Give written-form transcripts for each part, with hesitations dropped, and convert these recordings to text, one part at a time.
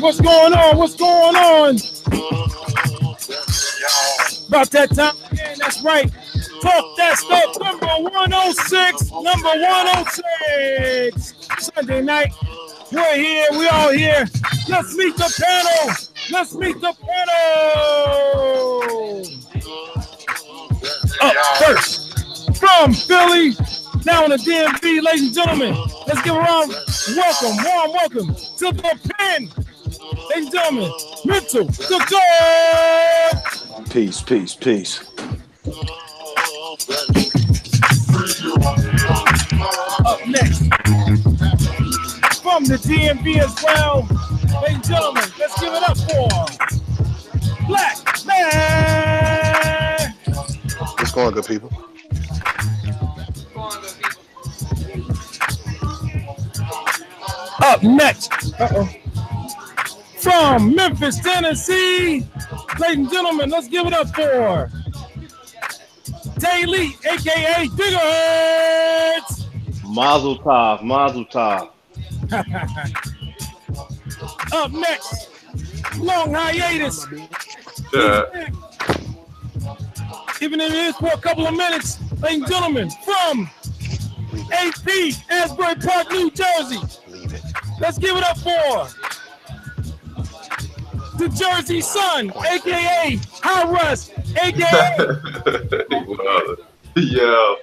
What's going on? What's going on? About that time again, that's right. Talk that stuff, number 106, number 106. Sunday night, we're here, we all here. Let's meet the panel. Let's meet the panel. Up first, from Philly, now in the DMV, ladies and gentlemen. Let's give a round. Welcome, warm welcome to the pen. Ladies and gentlemen, Mitchell, the God. Peace, peace, peace. Up next, from the DMV as well, ladies and gentlemen, let's give it up for Black Man. What's going on, good people? Up next, from Memphis, Tennessee, ladies and gentlemen, let's give it up for Tay Lee, aka Gigahertz. Mazel tov, mazel tov. Up next, long hiatus. Even if it is for a couple of minutes, ladies and gentlemen, from AP, Asbury Park, New Jersey. Let's give it up for the Jersey Sun, aka High Russ, aka Yeah.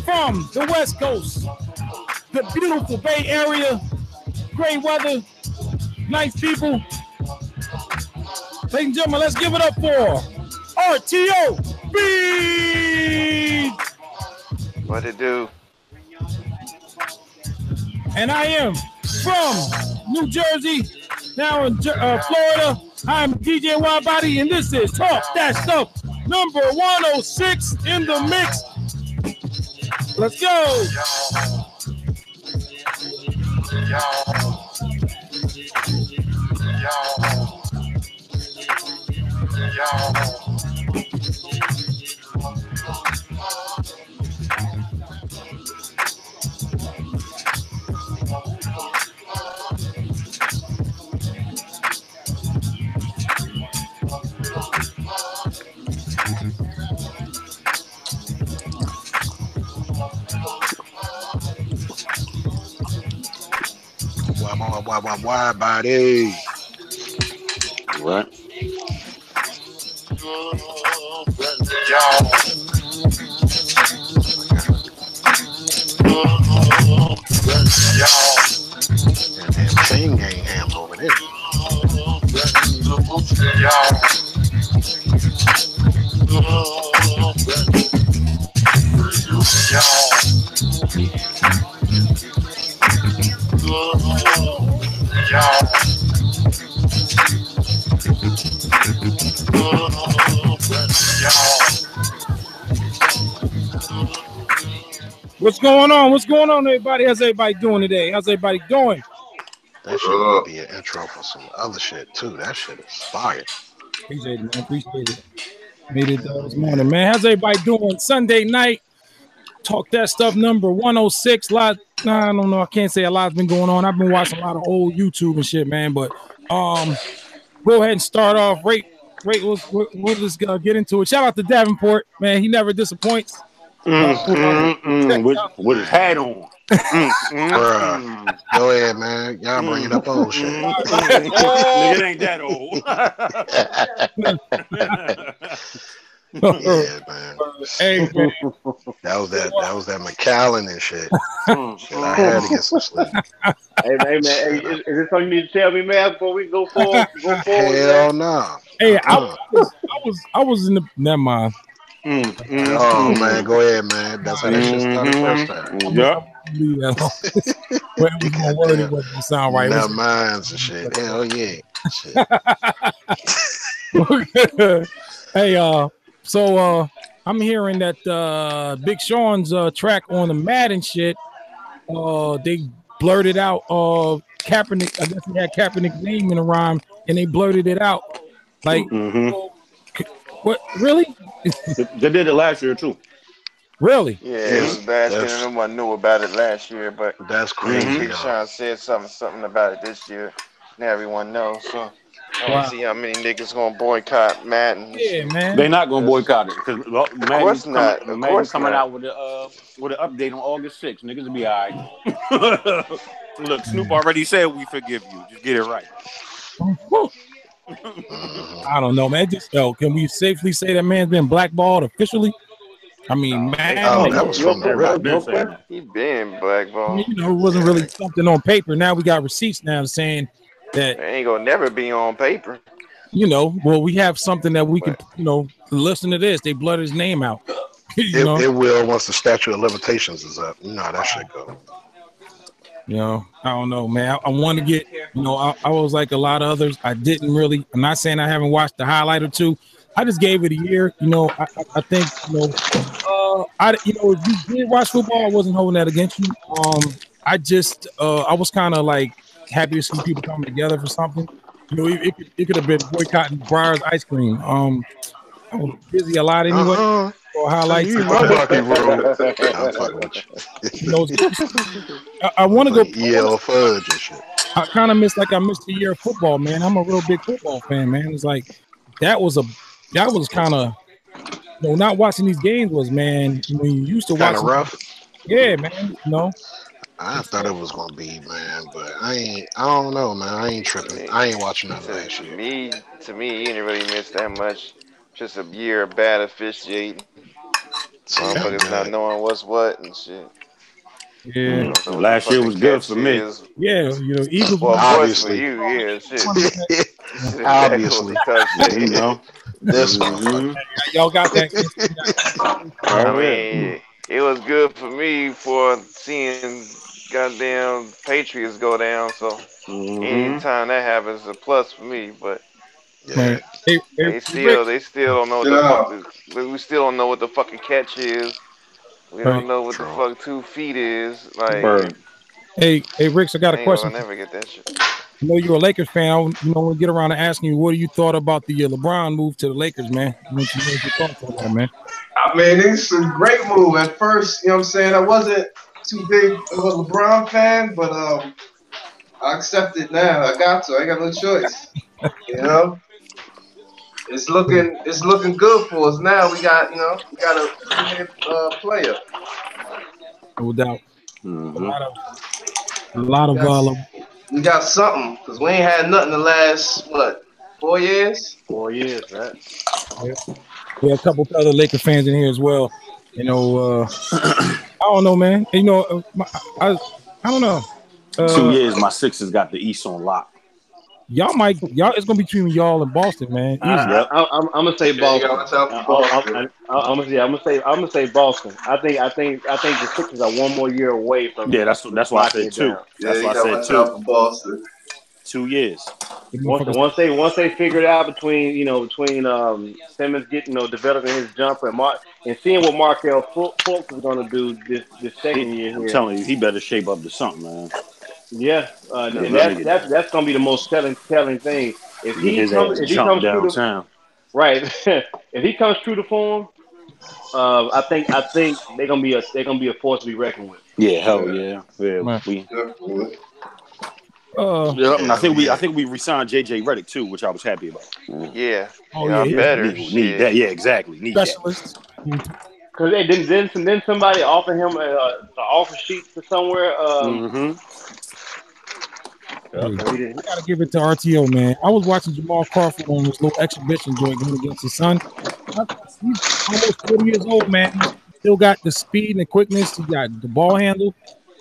From the West Coast, the beautiful Bay Area, great weather, nice people. Ladies and gentlemen, let's give it up for RTO Beat. What it do? And I am from New Jersey, now in Florida. I'm DJ WIDEBODY, and this is Talk That Stuff, number 106 in the mix. Let's go. WIDEBODY. What? Damn chain gang hams over there. What's going on? What's going on, everybody? How's everybody doing today? How's everybody doing? That shit would be an intro for some other shit too. That shit is fire. Appreciate it, man. Appreciate it. Made it this morning, man. How's everybody doing? Sunday night. Talk That Stuff, number 106. I don't know. I can't say a lot's been going on. I've been watching a lot of old YouTube and shit, man. But go ahead and start off. We'll just get into it. Shout out to Davenport, man. He never disappoints. With his hat on. Bruh. Go ahead, man. Y'all bringing up old shit. Nigga, it ain't that old. Yeah, man. Hey, man. That was that McAllen and shit. Shit, I had to get some sleep. Hey man, is this something you need to tell me, man, before we go forward? Hell no. Hey, I was in the never mind. Oh man, go ahead, man. That's how that shit started first time. Yep. Well, it was more word, it wasn't sound right. Now minds and shit. Hell yeah. Shit. Hey, so I'm hearing that Big Sean's track on the Madden shit. They blurted out Kaepernick. I guess he had Kaepernick's name in a rhyme, and they blurted it out. Like, what? Really? They did it last year too. Really? Yeah, it was bad. I knew about it last year, but That's crazy. Big Sean said something about it this year. Now everyone knows. So I want to see how many niggas gonna boycott Madden. Yeah, man. They're not gonna boycott it because Madden's coming not. out with an update on August 6th. Niggas will be all right. Look, Snoop already said we forgive you. Just get it right. I don't know, man. Just can we safely say that man's been blackballed officially? I mean, that was from the rip. He been blackballed. It wasn't really something on paper. Now we got receipts now saying that it ain't gonna never be on paper. Well, we have something that we can, listen to this. They blurred his name out. It will once the statute of limitations is up. You know how that shit go. I don't know, man. I want to get, I was like a lot of others. I didn't really. I'm not saying I haven't watched the highlight or two. I just gave it a year. I think, if you did watch football, I wasn't holding that against you. I was kind of like happy to see people coming together for something. It could have been boycotting Breyer's ice cream. I was busy a lot anyway. For highlights. I want to go. Fudge and shit. I kind of missed I missed a year of football, man. I'm a real big football fan, man. It's like that was kind of not watching these games was, man, when you used to watch rough. Yeah, man. I thought it was gonna be, man, but I don't know, man. I ain't tripping. I ain't watching none of that shit. To me, you didn't really miss that much. Just a year of bad officiating. Motherfuckers not knowing what's what and shit. Yeah. Last year was good for me. Yeah, Eagles. Well, obviously, you, shit. Obviously, this y'all got that. I mean, it was good for me for seeing goddamn Patriots go down. So anytime that happens, it's a plus for me. But yeah. they still don't know what the fuck. We still don't know what the fucking catch is. We don't know what the fuck 2 feet is. Like, hey, Ricks, I got a question. I'll never get that shit. I know you're a Lakers fan. We'll get around to asking you, what do you thought about the LeBron move to the Lakers, man? What your thoughts on that, man? I mean, it's a great move. At first, I'm saying, I wasn't too big of a LeBron fan, but I accept it now. I got to. I got no choice. It's looking good for us now. We got a player. No doubt. A lot of we got something because we ain't had nothing the last 4 years. 4 years, right? Yeah. We have a couple other Laker fans in here as well. I don't know, man. I don't know. 2 years, my Sixers got the East on lock. Y'all, it's gonna be between y'all and Boston, man. I'm gonna say Boston. I'm gonna say Boston. I think the Sixers are 1 more year away from. Yeah, that's why I said 2. That's why I said 2. Boston. 2 years. Once they figure it out between Simmons getting developing his jumper and seeing what Markelle Fultz is gonna do this second year. I'm telling you, he better shape up to something, man. Yeah, that's gonna be the most telling thing. If he comes downtown, right? If he comes true to form, I think they're gonna be a force to be reckoned with. Yeah, hell yeah. I think we re-signed JJ Redick too, which I was happy about. Yeah. Better. Need that. Yeah, exactly. Need Specialist. that. Because then somebody offered him an offer sheet to somewhere. I gotta give it to RTO, man. I was watching Jamal Crawford on this little exhibition joint going against his son. He's almost 40 years old, man. Still got the speed and the quickness. He got the ball handle.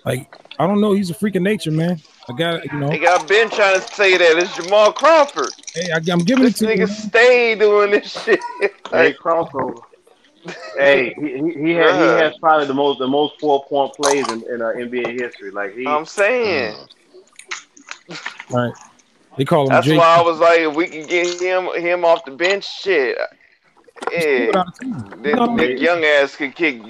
Like, I don't know. He's a freak of nature, man. I got They got Ben trying to say that it's Jamal Crawford. Hey, I'm giving it to you. This nigga stay doing this shit. Hey, crossover. Hey, he has probably the most 4-point plays in NBA history. Like I'm saying. Right. They call him. That's why I was like, if we can get him off the bench, shit. Yeah, the young ass could kick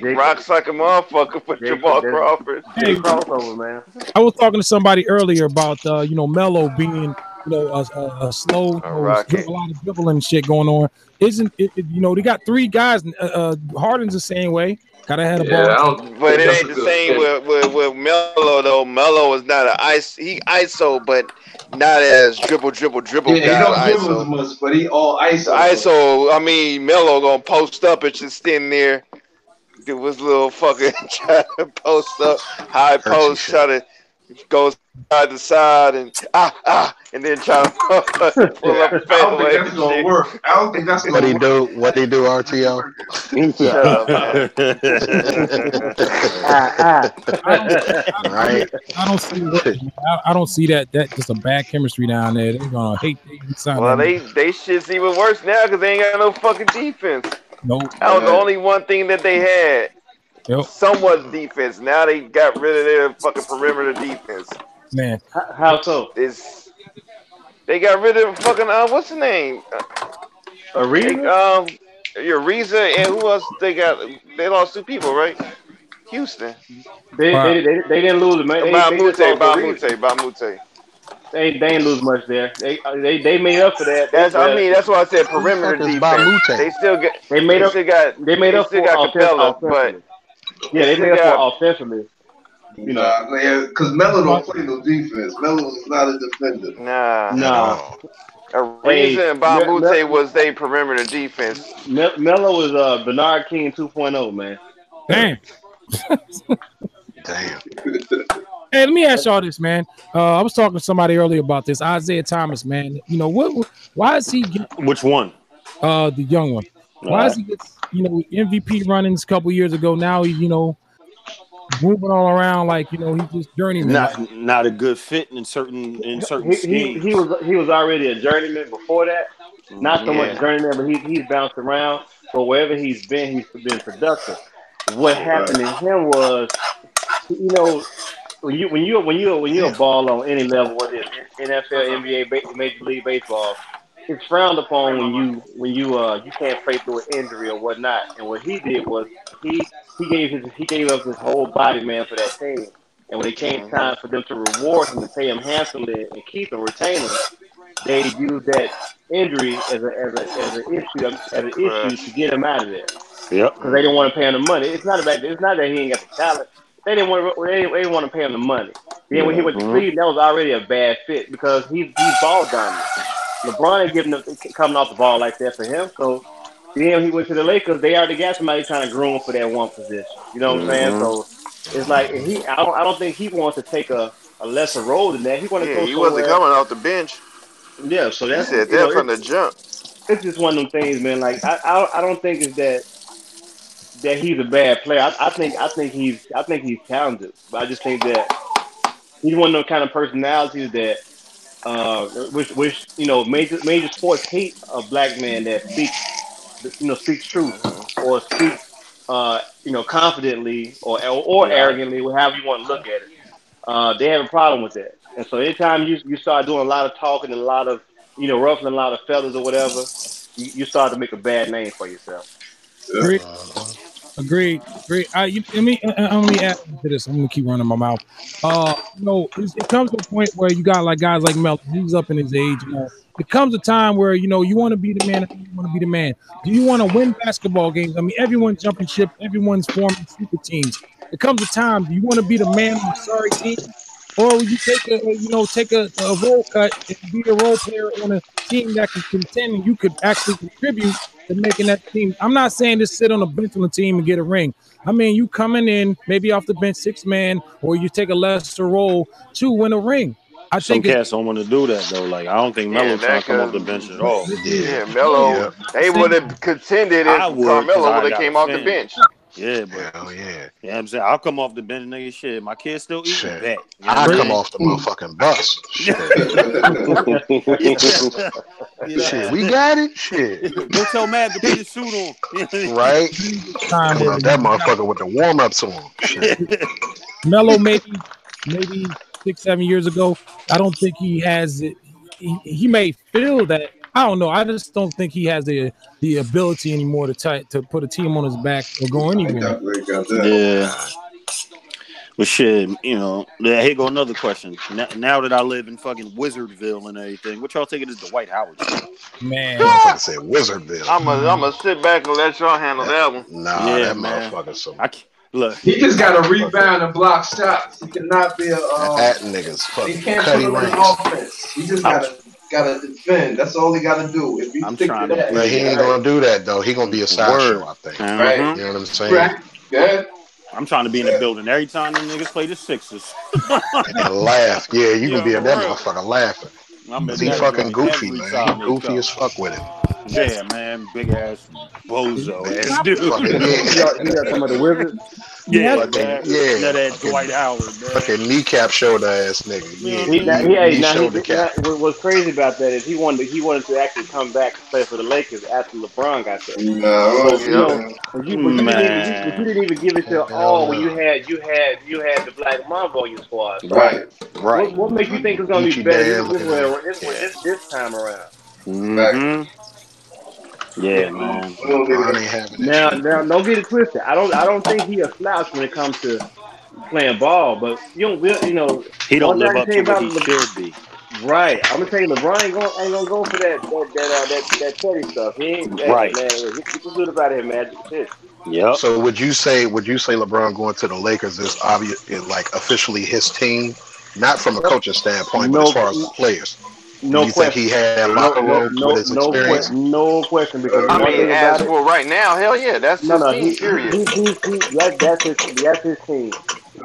rocks like a motherfucker for Jamal Crawford. Hey, crossover, man. I was talking to somebody earlier about Melo being a slow, a rocket. lot of dribbling shit going on. Isn't it? They got three guys. Harden's the same way. Gotta have a ball. But it ain't the same with Melo though. Melo is not an he ISO, but not as dribble. Yeah, he don't dribble as much, but he all ISO. ISO. I mean, Melo gonna post up and just stand there. Do his little fucking try to post up, high post, try to go side to side and then try to pull up. I don't think that's gonna work. I don't think that's gonna work. What he do, RTO? Shut up, man. Right. I don't see that just a bad chemistry down there. They're gonna hate. Well, they shit's even worse now because they ain't got no fucking defense. Nope. That was the only one thing that they had. Yep. Somewhat defense. Now they got rid of their fucking perimeter defense. Man, how so? They got rid of fucking what's the name? Ariza? Ariza and who else they got? They lost two people, right? Houston. They didn't lose, man. Bamute. They didn't lose much there. They made up for that. That's why I said perimeter defense. They still made up for Capella, but they made up for offensively. Because Melo don't play no defense. Melo is not a defender. Nah. Ariza and Bamute was their perimeter defense. Melo was Bernard King 2.0, man. Damn. Damn. Hey, let me ask y'all this, man. I was talking to somebody earlier about this. Isaiah Thomas, man. Why is he Which one? The young one. Why is he get MVP runnings a couple years ago? Now he, moving all around like he's just journeyman. Not a good fit in certain schemes. He was already a journeyman before that. Not so much journeyman, but he's bounced around. But wherever he's been productive. What happened to him was, when you're a ball on any level, whether it's NFL, NBA, Major League Baseball, it's frowned upon when you can't play through an injury or whatnot. And what he did was he gave up his whole body, man, for that team. And when it came time for them to reward him and pay him handsomely and keep him, retain him, they used that injury as an issue to get him out of there. Yep. Because they didn't want to pay him the money. It's not that he ain't got the talent. They didn't want to pay him the money. Then when he went to Cleveland, that was already a bad fit because he's ball dominant. LeBron ain't giving coming off the ball like that for him. So then he went to the Lakers. They already got somebody trying to groom for that one position. You know what I'm saying? So it's like I don't think he wants to take a lesser role than that. He wanted to go he wasn't coming off the bench. Yeah, so that's that from the jump. It's just one of them things, man. Like I don't think it's that he's a bad player. I think he's talented. But I just think that he's one of those kind of personalities that which major sports hate a black man that speaks truth or speaks confidently or arrogantly, however you want to look at it. They have a problem with that. And so anytime you start doing a lot of talking and a lot of ruffling a lot of feathers or whatever, you start to make a bad name for yourself. Agreed. Let me add to this. I'm gonna keep running my mouth. It comes to a point where you got like guys like Mel. He's up in his age. It comes a time where you want to be the man. You want to be the man. Do you want to win basketball games? I mean, everyone's jumping ship. Everyone's forming super teams. It comes a time. Do you want to be the man on a sorry team, or will you take a role cut and be a role player on a team that can contend and you could actually contribute to making that team? I'm not saying just sit on a bench on the team and get a ring. I mean, you coming in maybe off the bench 6-man, or you take a lesser role to win a ring. Some cats don't want to do that though. Like I don't think Melo trying to come off the bench at all. Yeah, Melo. They would have contended if Carmelo would have came off the bench. Yeah, but yeah. Yeah, I'm saying I'll come off the bench, nigga. Shit, my kids still eating back. I'll come off the motherfucking bus. Shit, we got it. Shit. Go tell Matt to put his suit on. Right? That motherfucker with the warm-ups on. Shit. Melo maybe 6-7 years ago. I don't think he has it. He may feel that. I don't know. I just don't think he has the ability anymore to put a team on his back or go anywhere. Yeah. But shit, here go another question. Now that I live in fucking Wizardville and everything, what y'all think it is the Dwight Howard shit? Man, Motherfucker said Wizardville. I'm gonna sit back and let y'all handle that one. Nah, Yeah, that man. motherfucker. So Look, He just got to rebound and block shots. He cannot be a. that nigga's He fucking can't put Cuddy him in Ranks. offense. He just gotta defend. That's all he gotta do. If he I'm stick to trying to that, But he ain't gonna do that though. He gonna be a sideshow, I think. Right. You know what I'm saying? Right. Good. I'm trying to be in the building every time them niggas play the Sixers. And laugh. Yeah, you gonna be Yeah, in that for real. motherfucker laughing. I'm in Cause he that fucking joint goofy, every man. time He they goofy come. as fuck with it. Yeah, man, big ass bozo ass dude. Fucking He got talking about the Wizards. Yeah, fucking, man. yeah. That Fucking, Dwight Howard, man. fucking kneecap shoulder ass nigga. Yeah, knee shoulder cap. What's crazy about that is he wanted to actually come back and play for the Lakers after LeBron got there. No. But you didn't even give it your Hell all when you no. had the Black Mamba on your squad. So Right. Right. what makes you think it's gonna be Gucci better Dan looking this time around? Mm-hmm. Yeah, man. LeBron ain't having that Now shit. don't get it twisted. I don't think he a slouch when it comes to playing ball, but He don't one thing I live can up tell to you what about he should be. right. I'm gonna tell you, LeBron ain't gonna go for that petty stuff. He ain't. Hey Right. man, get the dude about here, man. Shit. Yep. So would you say LeBron going to the Lakers is obvious, is like officially his team, not from a coaching standpoint, but as far as the players? Do No you think question. he had locker room with his experience? No question. Because I one mean, thing as about it, for right now, hell yeah, that's his team. he Period. that's his team.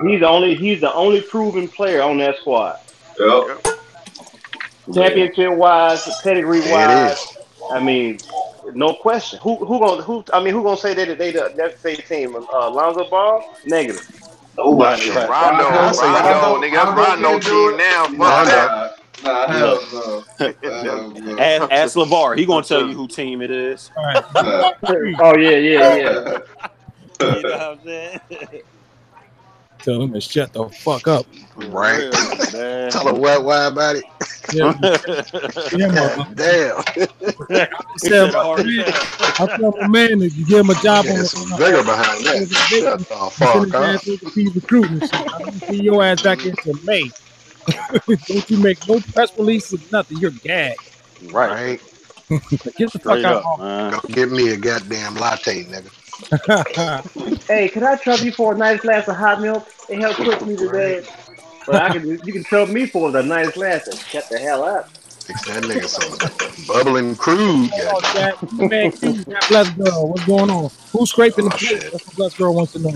He's the only proven player on that squad. Yep. Yep. Championship wise, pedigree There it wise. is. I mean, no question. Who gonna say that's their team? Lonzo Ball? Negative. Nobody. Shit. Rondo, I say nigga, that's Rondo can't do team it. now. Fuck Rondo. that. Nah, Look. hell no. Ask LeVar. He gonna tell you who team it is. all right. Oh yeah. You know what I'm saying? Tell them to shut the fuck up. Right. Real, man. Tell him why about it. Yeah, God damn. I tell my man to give him a job on There's some vigor behind that. Shut the fuck up. He's recruiting and shit. I don't see your ass back into May. Don't you make no press releases, nothing. You're gagged. Right. Get the fuck Straight out. up, man. Go get me a goddamn latte, nigga. Hey, can I trouble you for a nice glass of hot milk? It helped cook me today. But you can trouble me for a nice glass and shut the hell up. Fix that nigga some bubbling crude. Oh, Jack, man, that blessed girl. What's going on? Who's scraping the plate? Shit. That's what blessed girl wants to know.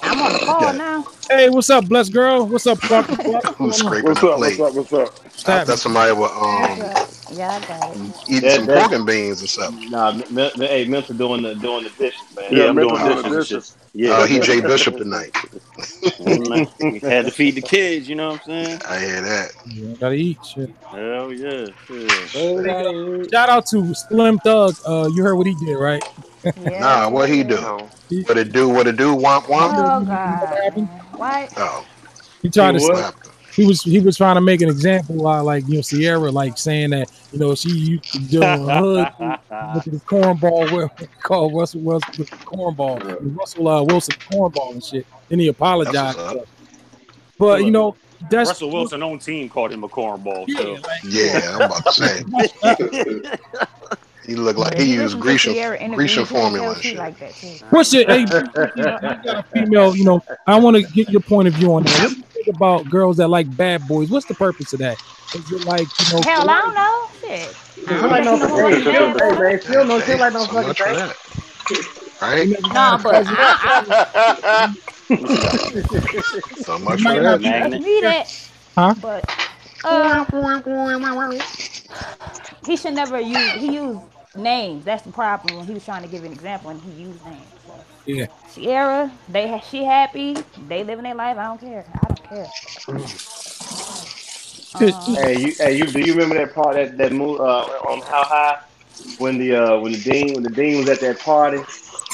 I'm on the call now. Hey, what's up, blessed girl? What's up, Clark? Who's scraping the plate? What's up? That's somebody with Yeah, I got it. eating some pork and beans or something. Nah, hey, Milton doing the dishes, man. Yeah, I'm Mental doing doing the dishes and shit. dishes. Yeah. He Jay Bishop tonight. Had to feed the kids, you know what I'm saying? I hear that. Yeah, gotta eat shit. Hell yeah. Shout out to Slim Thug. You heard what he did, right? Yeah. Nah, what he do? No. What it do? Womp womp. Oh God. Why? Oh, He tried to. what happened? He was trying to make an example while Sierra she used to do a hood with the cornball called Russell Wilson cornball, Russell Wilson cornball and shit. Then he apologized. But that's Russell Wilson own team called him a cornball. So. Yeah, I'm about to say. He looked like he used Grecian formula and shit. Like that too. What's it? Hey, you got a female. I want to get your point of view on that. What do you think about girls that like bad boys? What's the purpose of that? Is it like hell, I don't know. Shit. Still no shit like no So fucking much for thing. that. Right? No, but So much for that. me that. Huh? But he should never use. He used names. That's the problem when he was trying to give an example and he used names. So. Yeah. Sierra, she happy. They living their life. I don't care. I don't care. Do you remember that part that move on How High when the dean was at that party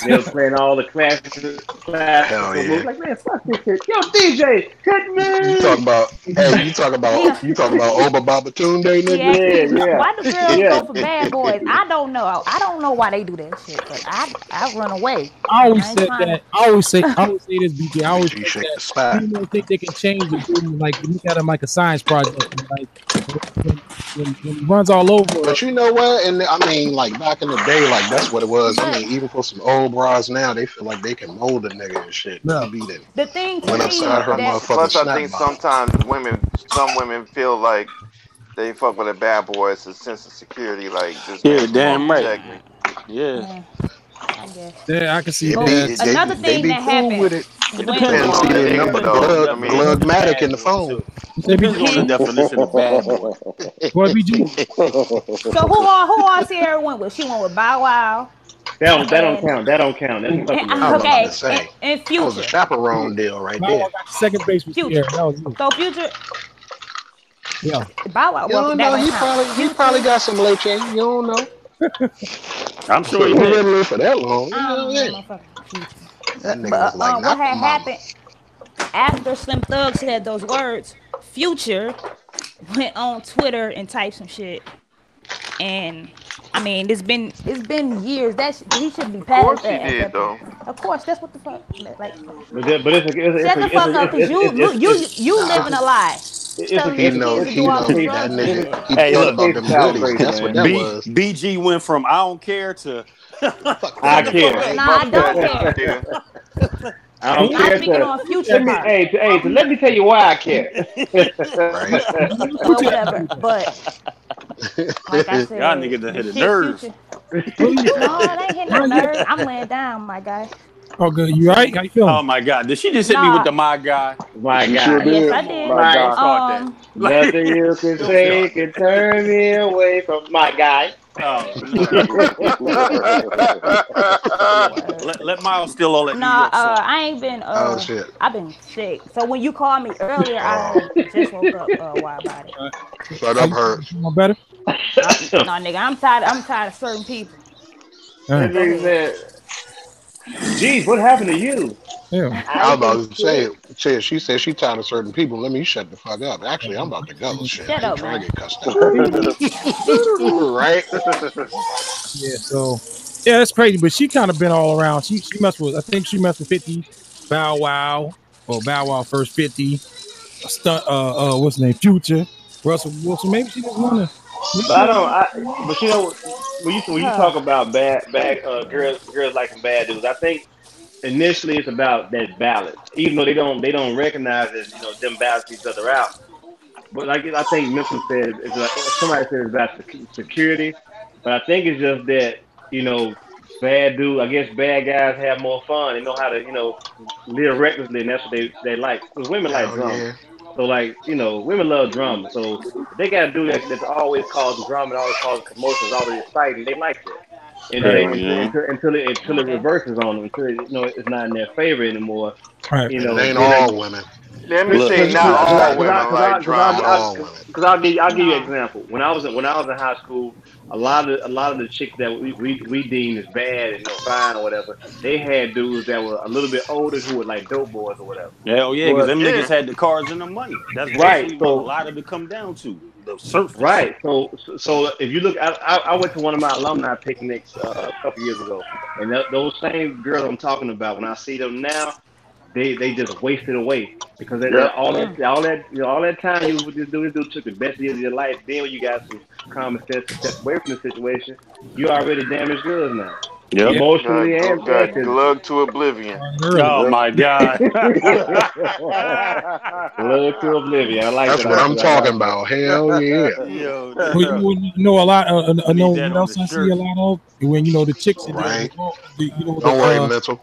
They were playing all the classical moves. Like, man, fuck this shit. Yo, DJ, hit me. You talk about Oba Babatunde, nigga. Yeah. Why do girls go for bad boys? I don't know. I don't know why they do that shit, but I run away. I always said that. I always say this, BJ. I always say that people think they can change the dude. Like, look at him like a science project. Like, when he runs all over. But you know what? And I mean, like back in the day, like that's what it was. I mean, even for some old bras now, they feel like they can mold a nigga and shit. Yeah. The thing went upside her motherfucking Plus, I think sometimes some women feel like they fuck with a bad boy. It's a sense of security, like just damn right. Yeah. I guess. Yeah, I can see that. Another thing that happened with it. It depends on the number, Glugmatic in the phone. Depends on the definition of bad boy. So who all Sierra went with? She went with Bow Wow. That don't count. Okay. And Future. That was a chaperone deal right there. Second base with Sierra. So Future. Yeah. Bow Wow. You don't know. He probably got some leche. You don't know. I'm sure he didn't live for that long. But what had happened after Slim Thug said those words, Future went on Twitter and typed some shit. And I mean, it's been years. He should be past that. Of course he did, though. Of course, that's what the fuck. Like, shut the fuck up, because you living a lie. He thought about them goodies. That's what that was. BG went from I don't care to I care. Nah, I don't care. I don't care. Speaking on Future. Let me tell you why I care. Well, whatever. But like I said, y'all niggas done hit a nerve. No, it ain't hitting no nerve. I'm laying down, my guy. Oh, good. You right? How you feeling? Oh my God! Did she just hit me with the my guy? My guy. Yes, I did. My God. Nothing you can say can turn me away from my guy. Let Miles steal all that. Nah, I ain't been. Oh shit! I've been sick. So when you called me earlier, I just woke up a while about it. Shut up, hurt. You better? No, nigga, I'm tired of certain people. Geez, what happened to you? Yeah. I was about to say, she said she tired of certain people. Let me shut the fuck up. Actually, I'm about to go. Shit, Shut up, trying man. to get cussed out. Right? Yeah. So, yeah, that's crazy. But she kind of been all around. She messed with. I think she messed with 50, Bow Wow, or Bow Wow first 50. What's his name? Future, Russell Wilson. Maybe she just wanna. But you know, when you talk about bad girls liking bad dudes, I think initially it's about that balance. Even though they don't recognize that them balance each other out. But like I think Milton said, it's like, somebody said it's about security. But I think it's just that bad dude. I guess bad guys have more fun. They know how to live recklessly, and that's what they like. Because women like drama. Yeah. So women love drama. So they gotta do that. That's always causing drama, and always causing commotions, always exciting. They like that, and until it reverses on them, until it's not in their favor anymore. Right. It ain't all women. Let me say not all women like drama. Because I'll give you an example. When I was in high school, a lot of the chicks that we deemed as bad and fine or whatever, they had dudes that were a little bit older who were like dope boys or whatever. Hell yeah, because them niggas had the cars and the money. That's right. So a lot of it come down to the surface. Right. So if you look, I went to one of my alumni picnics a couple years ago, and those same girls I'm talking about, when I see them now, they just wasted away because all that time you with this dude took the best years of your life. Then when you got some common sense to step away from the situation, you already damaged goods now. Yep. Emotionally and glug to oblivion. Oh my God. Glug to oblivion. I like that's what I'm talking about. Hell yeah. You know a lot. What else I see a lot of when the chicks in right. Don't worry, mental.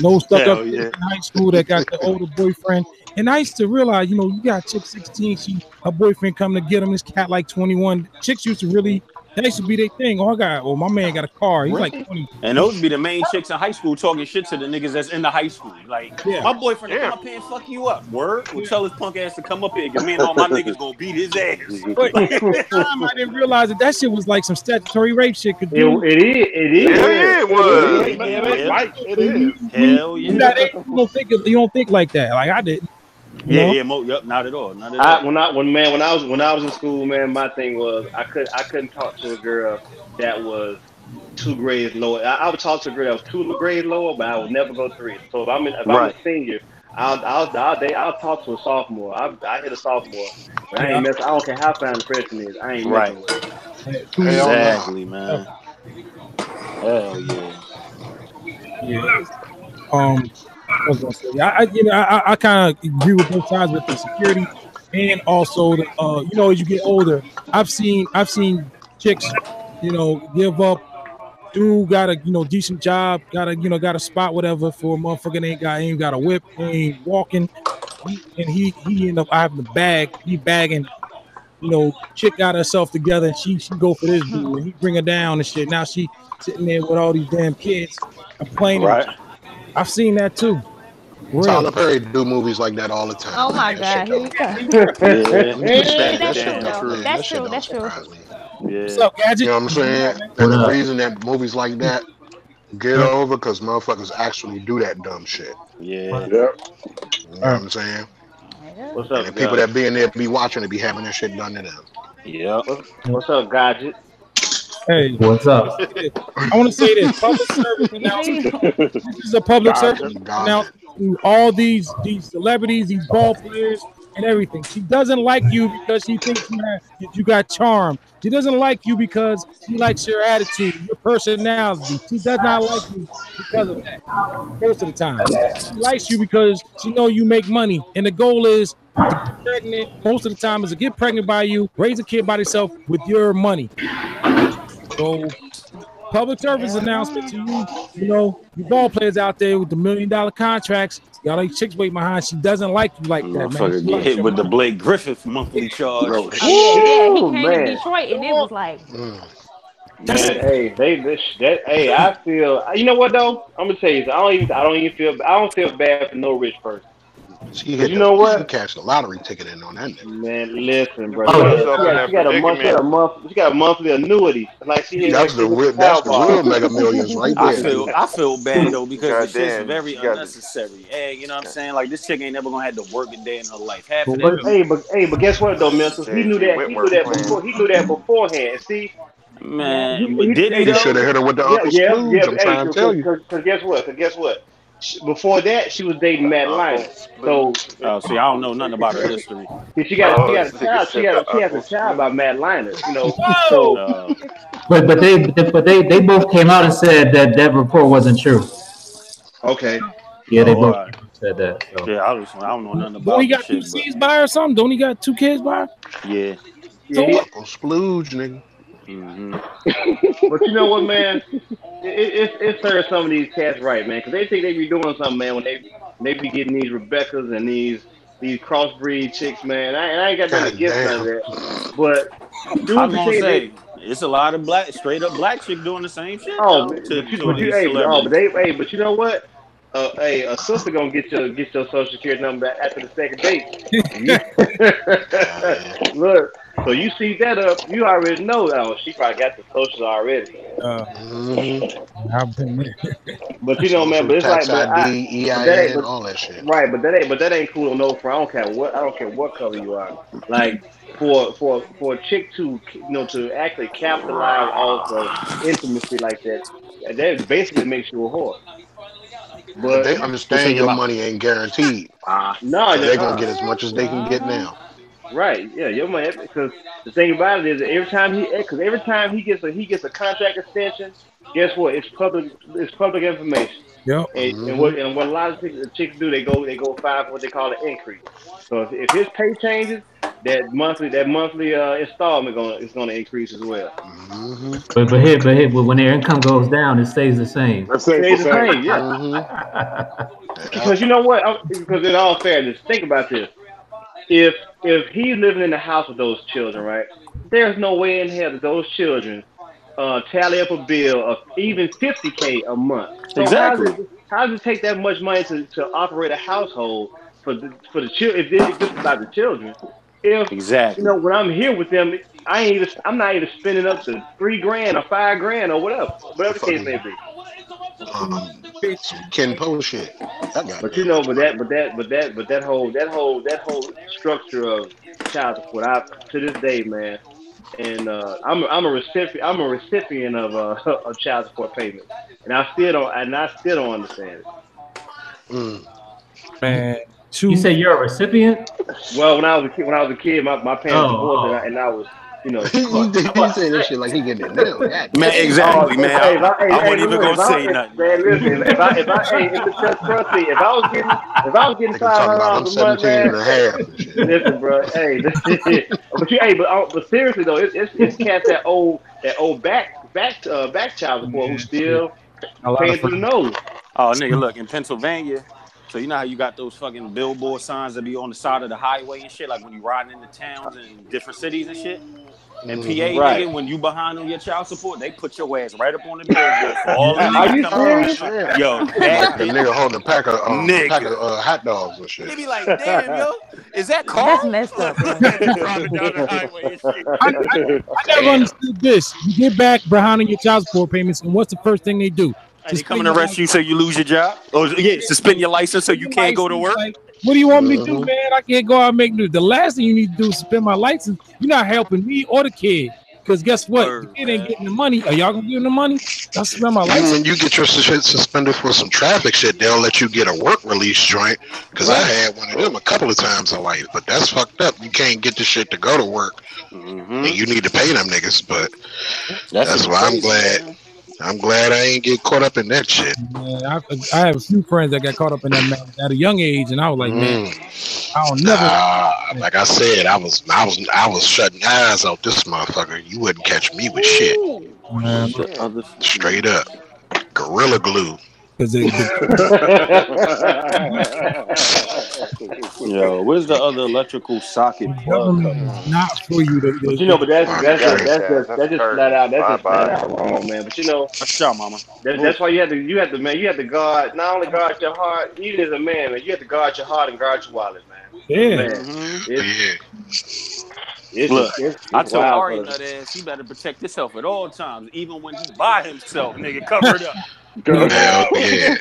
No stuck up in high school that got the older boyfriend. And I used to realize, you got chick 16, her boyfriend come to get him, this cat like 21. Chicks used to really That should be their thing. Oh, my man got a car. He's Right. like 20. And those be the main chicks in high school talking shit to the niggas that's in the high school. Like, my boyfriend will come up here and fuck you up. Word? Will tell his punk ass to come up here because me and all my niggas gonna beat his ass. But at the time, I didn't realize that shit was like some statutory rape shit. Could do. It is. Yeah, it was. It is. Hell yeah. You don't think like that. Like I did. Yeah, not at all. Not at all. When I was in school, man, my thing was I couldn't talk to a girl that was 2 grades lower. I would talk to a girl that was 2 grades lower, but I would never go 3. So if I'm a senior, I'll talk to a sophomore. I hit a sophomore. But I ain't mess. I don't care how fine the freshman is. I ain't messing with it. Exactly, man. Hell yeah. Yeah. I was gonna say, I kind of agree with both sides with the security and also the, as you get older, I've seen chicks, give up. Dude got a decent job, got a spot, whatever, for a motherfucker ain't got a whip, ain't walking, and he end up having the bag. He bagging, chick got herself together and she go for this dude and he bring her down and shit. Now she sitting there with all these damn kids complaining. Right. I've seen that too. Tyler Perry do movies like that all the time. Oh my God, here you go. That's true. Yeah. What's up, Gadget? You know what I'm saying? And the reason that movies like that get over because motherfuckers actually do that dumb shit. Yeah. You know what I'm saying? What's up, and the people that be in there be watching it be having that shit done to them. Yeah. What's up, Gadget? Hey, what's up? I want to say this public service announcement. This is a public service announcement to all these celebrities, these ball players, and everything. She doesn't like you because she thinks you got charm. She doesn't like you because she likes your attitude, your personality. She does not like you because of that. Most of the time, she likes you because she know you make money, and the goal is to get pregnant. Most of the time, is to get pregnant by you, raise a kid by yourself with your money. So, public service announcement to you, you ball players out there with the $1 million contracts. Y'all like chicks waiting behind. She doesn't like you like that, man. Get hit with the Blake Griffith monthly charge. He came to Detroit and it was like. I feel. You know what though? I'm gonna tell you. I don't feel bad for no rich person. She cashed a lottery ticket in on that nigga. Man, listen, bro. She got a monthly annuity. Like that's the real Mega Millions right there. I feel bad though because the shit's very unnecessary. Hey, you know what I'm saying? Like this chick ain't never gonna have to work a day in her life. But guess what though, Milton? He knew that beforehand. See. Man, did he? He should have hit her with the Uncle Scrooge. I'm trying to tell you. Because guess what? Before that, she was dating Matt Liner. So, see, I don't know nothing about her history. She got a child. She has a child by Matt Liner. So. But they both came out and said that report wasn't true. Okay. Yeah, they both said that. So. Yeah, I don't know nothing about. Don't he got 2 kids by her or something? Don't he got 2 kids by her? Yeah. Uncle Splooge, nigga. Mm-hmm. But you know what, man? It serves some of these cats right, man, because they think they be doing something, man, when they be getting these Rebeccas and these crossbreed chicks, man. I ain't got nothing against none of that. But I'm gonna say it's a lot of straight up black chicks doing the same shit. But you know what? A sister gonna get your social security number after the second date. Look, so you see that up, you already know. Oh, she probably got the socials already. But you know, man, but it's like ID, EIN, all that shit. Right, but that ain't cool on no front. I don't care what color you are. Like for a chick to to actually capitalize off of intimacy like that basically makes you a whore. But they understand your money ain't guaranteed. No, they're gonna get as much as they can get now. Right? Yeah, your money. Because the thing about it is, every time he gets a contract extension, guess what? It's public information. Yep. And what a lot of chicks do, they go find what they call an increase. So if his pay changes, that monthly installment is gonna increase as well. But when their income goes down, it stays the same. It stays the same, yeah. Because you know what? Because in all fairness, think about this. If he's living in the house with those children, right? there's no way in hell that those children tally up a bill of even $50K a month. So Exactly. how does it take that much money to operate a household for the children? If this is about the children, if Exactly. when I'm here with them, I'm not even spending up to $3,000 or $5,000 or whatever the case may be. Some Ken Po shit. But that whole structure of child support, to this day, man, and I'm a recipient of child support payments, and I still don't understand it. Man, you say you're a recipient? Well, when I was a kid, my parents divorced, and I was. He's saying this shit like he getting it now. Man, exactly, man. I wasn't even gonna say nothing. Man, listen, if I was getting $500 a month, man, listen, bro, but seriously though, it's cats that old back child support who still paying for the nose. Oh, nigga, look, in Pennsylvania, so you know how you got those fucking billboard signs that be on the side of the highway and shit, like when you riding into towns and different cities and shit? And PA, nigga, when you behind on your child support, they put your ass right up on the billboard for all the niggas coming around. Yo, that nigga holding a pack of hot dogs and shit. They be like, damn, yo, is that Carl? That's messed up. Bro. I never understood this. You get back behind on your child support payments, and what's the first thing they do? They come and arrest you so you lose your job? Or suspend your license so you can't go to work? Like, what do you want me to do, man? I can't go out and make news. The last thing you need to do is suspend my license. You're not helping me or the kid. Because guess what? The kid ain't getting the money. Are y'all gonna give him the money? I'll suspend my license. When you get your shit suspended for some traffic shit, they'll let you get a work release joint. Because I had one of them a couple of times in life, but that's fucked up. You can't get the shit to go to work, and you need to pay them niggas. But that's why I'm glad. Man. I'm glad I ain't get caught up in that shit. Man, I have a few friends that got caught up in that at a young age, and I was like, man, I don't never. Like I said, I was shutting eyes out this motherfucker. You wouldn't catch me with shit. Man, straight up, Gorilla Glue. Yo, where's the other electrical socket plug? Not for you to. But that's just flat out wrong, man. But that's y'all, mama. That's why you have to guard, not only guard your heart, even as a man, you have to guard your heart and guard your wallet, man. Yeah. Look, I told Ari that ass he better protect himself at all times, even when he's by himself, nigga. Cover it up. Hell yeah.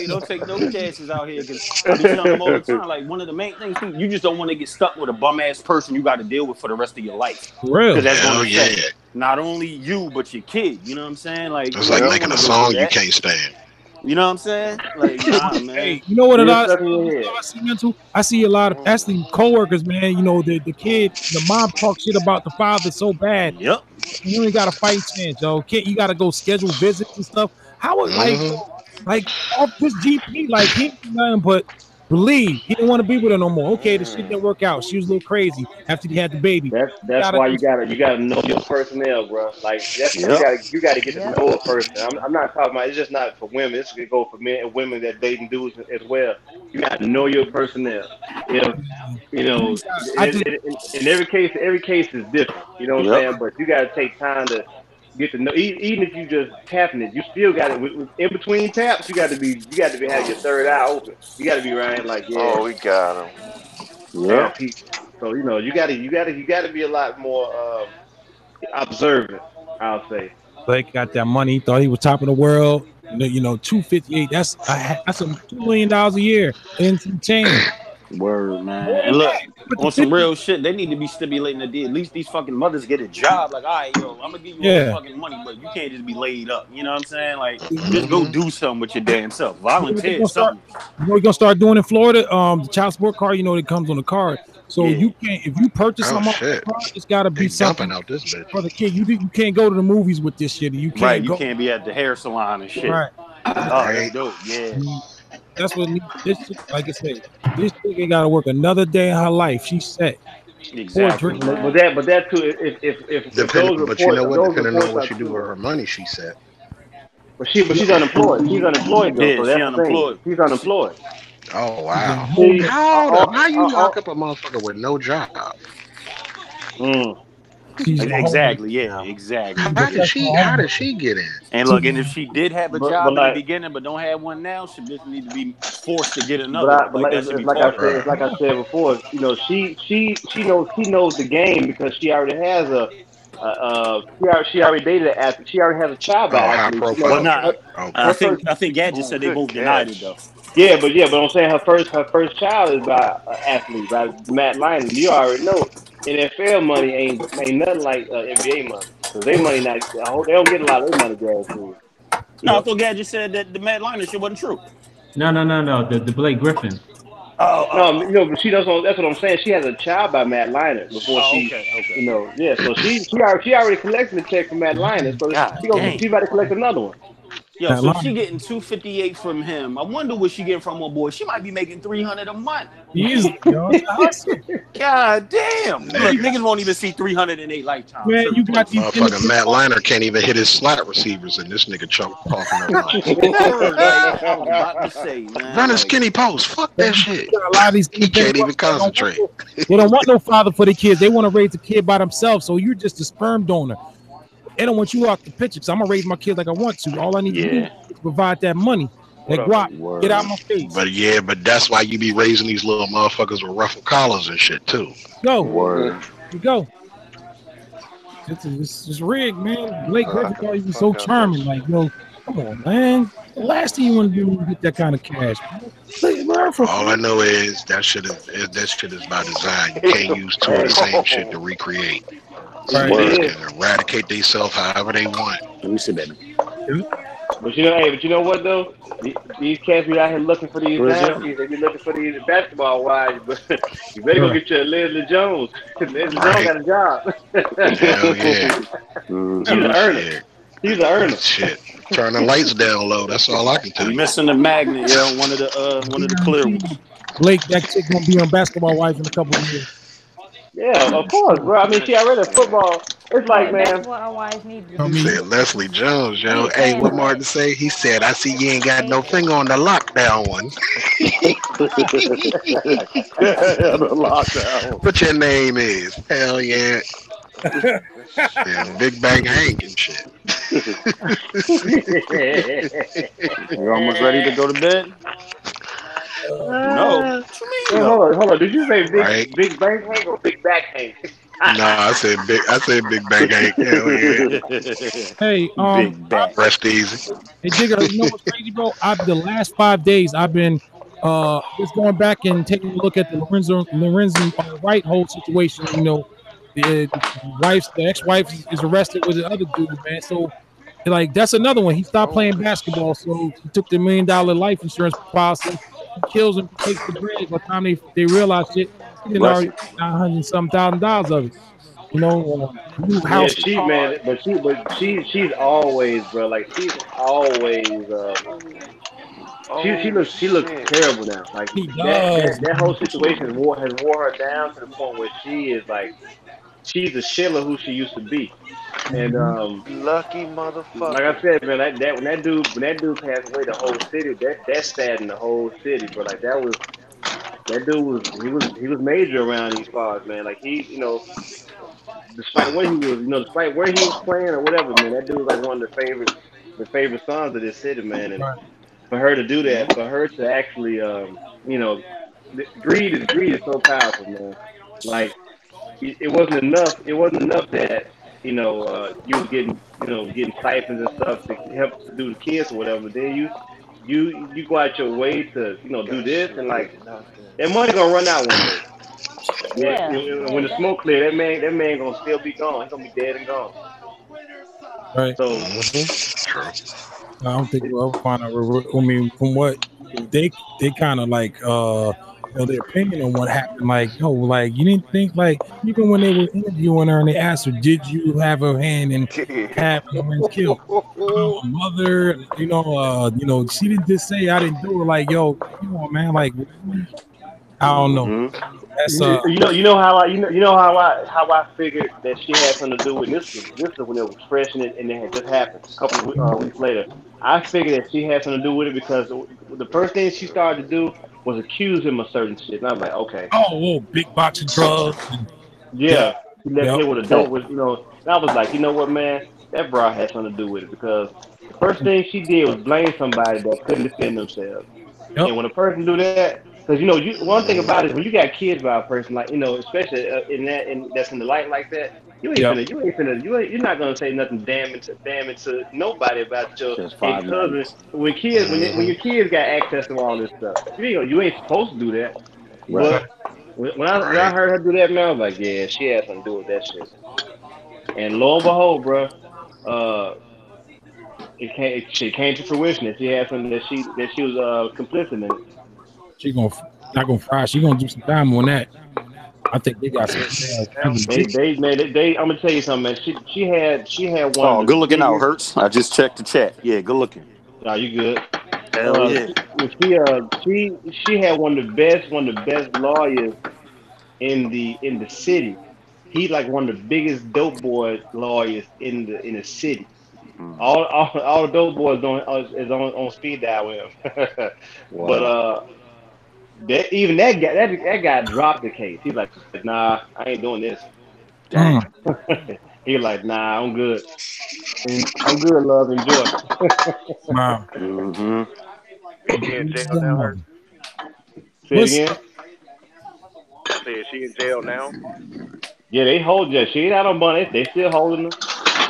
Don't take no chances out here, because I be telling them all the time, like, one of the main things, you just don't want to get stuck with a bum ass person you got to deal with for the rest of your life. Really? Because that's going to affect not only you but your kid. You know what I'm saying? Like, it's like making a song you can't stand. You know what I'm saying? Like, nah, man. Hey, you know what? I see a lot of actually coworkers, man. You know, the kid, the mom talk shit about the father so bad. Yep. You ain't got a fight chance, yo. You got to go schedule visits and stuff. How would like off this GP, like he ain't nothing but believe he didn't want to be with her no more. Okay, the shit didn't work out. She was a little crazy after he had the baby. That's why you gotta know your personnel, bro. Like you gotta get to know a person. I'm not talking about, it's just not for women. This could go for men and women that dating dudes as well. You gotta know your personnel. In every case is different. You know what I'm saying? But you gotta take time to get to know. Even if you just tapping it, you still got it. In between taps, you got to be have your third eye open. You got to be right, like we got him. Yeah. So you got to be a lot more observant, I'll say. Blake got that money. He thought he was top of the world. $258. That's $2 million a year and some change. Word, man. And look, on some real shit, they need to be stimulating at least these fucking mothers get a job. Like, all right, yo, I'm gonna give you all the fucking money, but you can't just be laid up. You know what I'm saying? Like, just go do something with your damn self. Volunteer something. You know what we're gonna start doing in Florida? The child support card, it comes on the card. So you can't, if you purchase something off the card, it's gotta be something out this bitch for the kid. You can't go to the movies with this shit. You can't you can't be at the hair salon and shit. Right. Oh, that's dope. Yeah. That's what this like I said. This nigga got to work another day in her life. She's set. Exactly. But that too. If but you know what? Depending on what you do with her money, she said. But she's unemployed. She's unemployed though. Yeah, so that's unemployed. She's unemployed. Oh wow. How you lock up a motherfucker with no job? She's exactly. Yeah, exactly. How did she get in? And look, and if she did have a job in the beginning, but don't have one now, she just need to be forced to get another. That should be part of it. It's like I said before. You know, she knows the game because she already has she already dated an athlete. She already has a child by athlete. Well, not. I think Gadget said they both denied it though. Yeah, but I'm saying her first child is by an athlete, by Matt Leinart. You already know NFL money ain't nothing like NBA money. Cause they money not, they don't get a lot of their money guaranteed. No, I thought Gadget said that the Matt Leinart shit wasn't true. No. The Blake Griffin. No, but she doesn't. That's what I'm saying. She has a child by Matt Leinart before she, you know, yeah. So she already collected the check from Matt Leinart, so she about to collect another one. Yo, so she getting $258 from him. I wonder what she getting from my boy. She might be making $300 a month. Easy, yo. God damn. Look, niggas won't even see $300 in their lifetime. Man, you got these motherfucking Matt Leinart can't even hit his slot receivers, and this nigga talking about about to say, man. Run a skinny post. Fuck that shit. A lot of these kids can't even concentrate. They don't want no father for the kids. They want to raise the kid by themselves. So you're just a sperm donor. They don't want you off the picture because I'm gonna raise my kids like I want to. All I need to do is provide that money. That guap, get out my face. But that's why you be raising these little motherfuckers with ruffled collars and shit too. You go. It's rigged, man. Blake Griffin thought he was so charming. Like, yo, come on, man. The last thing you want to do is get that kind of cash. All I know is that shit is by design. You can't use two of the same shit to recreate. Niggas can eradicate themselves however they want. Let me see that. But you know what though? These cats be out here looking for these dynasties. They be looking for these basketball wives, but you better go get your Leslie Jones. Leslie Jones got a job. Hell yeah. He's an earner. He's an earner. Shit. Turn the lights down low. That's all I can tell you. Missing the magnet, yo. One of the clear ones. Blake, that chick gonna be on Basketball Wives in a couple of years. Yeah, of course, bro. I mean, she already football. It's like, man. That's what our wives need to do. Said Leslie Jones, yo. Hey, what Martin say? He said, "I see you ain't got no finger on the lockdown one." The lockdown. What your name is? Hell yeah. Yeah, Big Bang Hank and shit. You almost ready to go to bed? No. What you mean? Hold on. Did you say Big Bang Hank or Big Back Hank? No, I said Big Bang Hank. Hell yeah. Hey, Big Back. Rest easy. Hey, Digger, you know what's crazy, bro? The last 5 days I've been just going back and taking a look at the Lorenzo Wright whole situation. You know, the ex-wife is arrested with the other dude, man. So, like, that's another one. He stopped playing basketball, so he took the $1 million life insurance policy. He kills him, takes the bread. By the time they realize shit, he didn't already $900,000 of it. You know, new house. Yeah, she's always, bro. Like, she's always. She looks terrible now. Like that whole situation has wore her down to the point where she is like, she's a shell of who she used to be. And lucky motherfucker. Like I said, man, when that dude passed away, the whole city that saddened the whole city. But like that dude was major around these parts, man. Like he, you know, despite where he was playing or whatever, man, that dude was like one of the favorite sons of this city, man. And for her to do that, for her to actually, you know, greed is so powerful, man. Like it wasn't enough. It wasn't enough that, you know, you was getting stipends and stuff to help to do the kids or whatever. Then you go out your way to, you know, do this, and like that money gonna run out one day. Yeah. When the smoke clear, that man gonna still be gone. He's gonna be dead and gone. Right. So I don't think we'll find out. I mean, from what they kind of like, you know, their opinion on what happened. Like, oh, like you didn't think, like, even when they were interviewing her and they asked her, did you have a hand in having Lorenz killed? Mother, you know, she didn't just say I didn't do it. Like, yo, come on, man. Like, I don't know. That's you know how I figured that she had something to do with this was when it was fresh and it had just happened a couple of weeks later. I figured that she had something to do with it because the first thing she started to do was accuse him of certain shit. And I was like, okay. Oh, big box of drugs. Yeah. He let play with a dope with, and I was like, you know what, man, that bra had something to do with it because the first thing she did was blame somebody that couldn't defend themselves. Yep. And when a person do that, because one thing about it is when you got kids by a person, like especially that's in the light like that, you're not gonna say nothing damning to nobody about your Just ex 5 husband. minutes. When your kids got access to all this stuff, you ain't supposed to do that. Right. But when I heard her do that, man, I was like, yeah, she had something to do with that shit. And lo and behold, bro, she came to fruition that she had something that she was complicit in it. She not gonna fry. She gonna do some time on that. I think they got some. They. I'm gonna tell you something, man. She had one Oh, of the good looking out, biggest. Hurts. I just checked the chat. Yeah, good looking. Are you good? Hell yeah. She had one of the best lawyers in the city. He like one of the biggest dope boy lawyers in the city. All the dope boys is on speed dial with him. But Wow. that guy dropped the case. He's like, nah, I ain't doing this. Dang. He's like, nah, I'm good. I'm good, love, enjoy. Wow. Mm-hmm. She in jail now, her? Say it again. I said she in jail now. Yeah, they hold her. She ain't out on bond. They still holding her.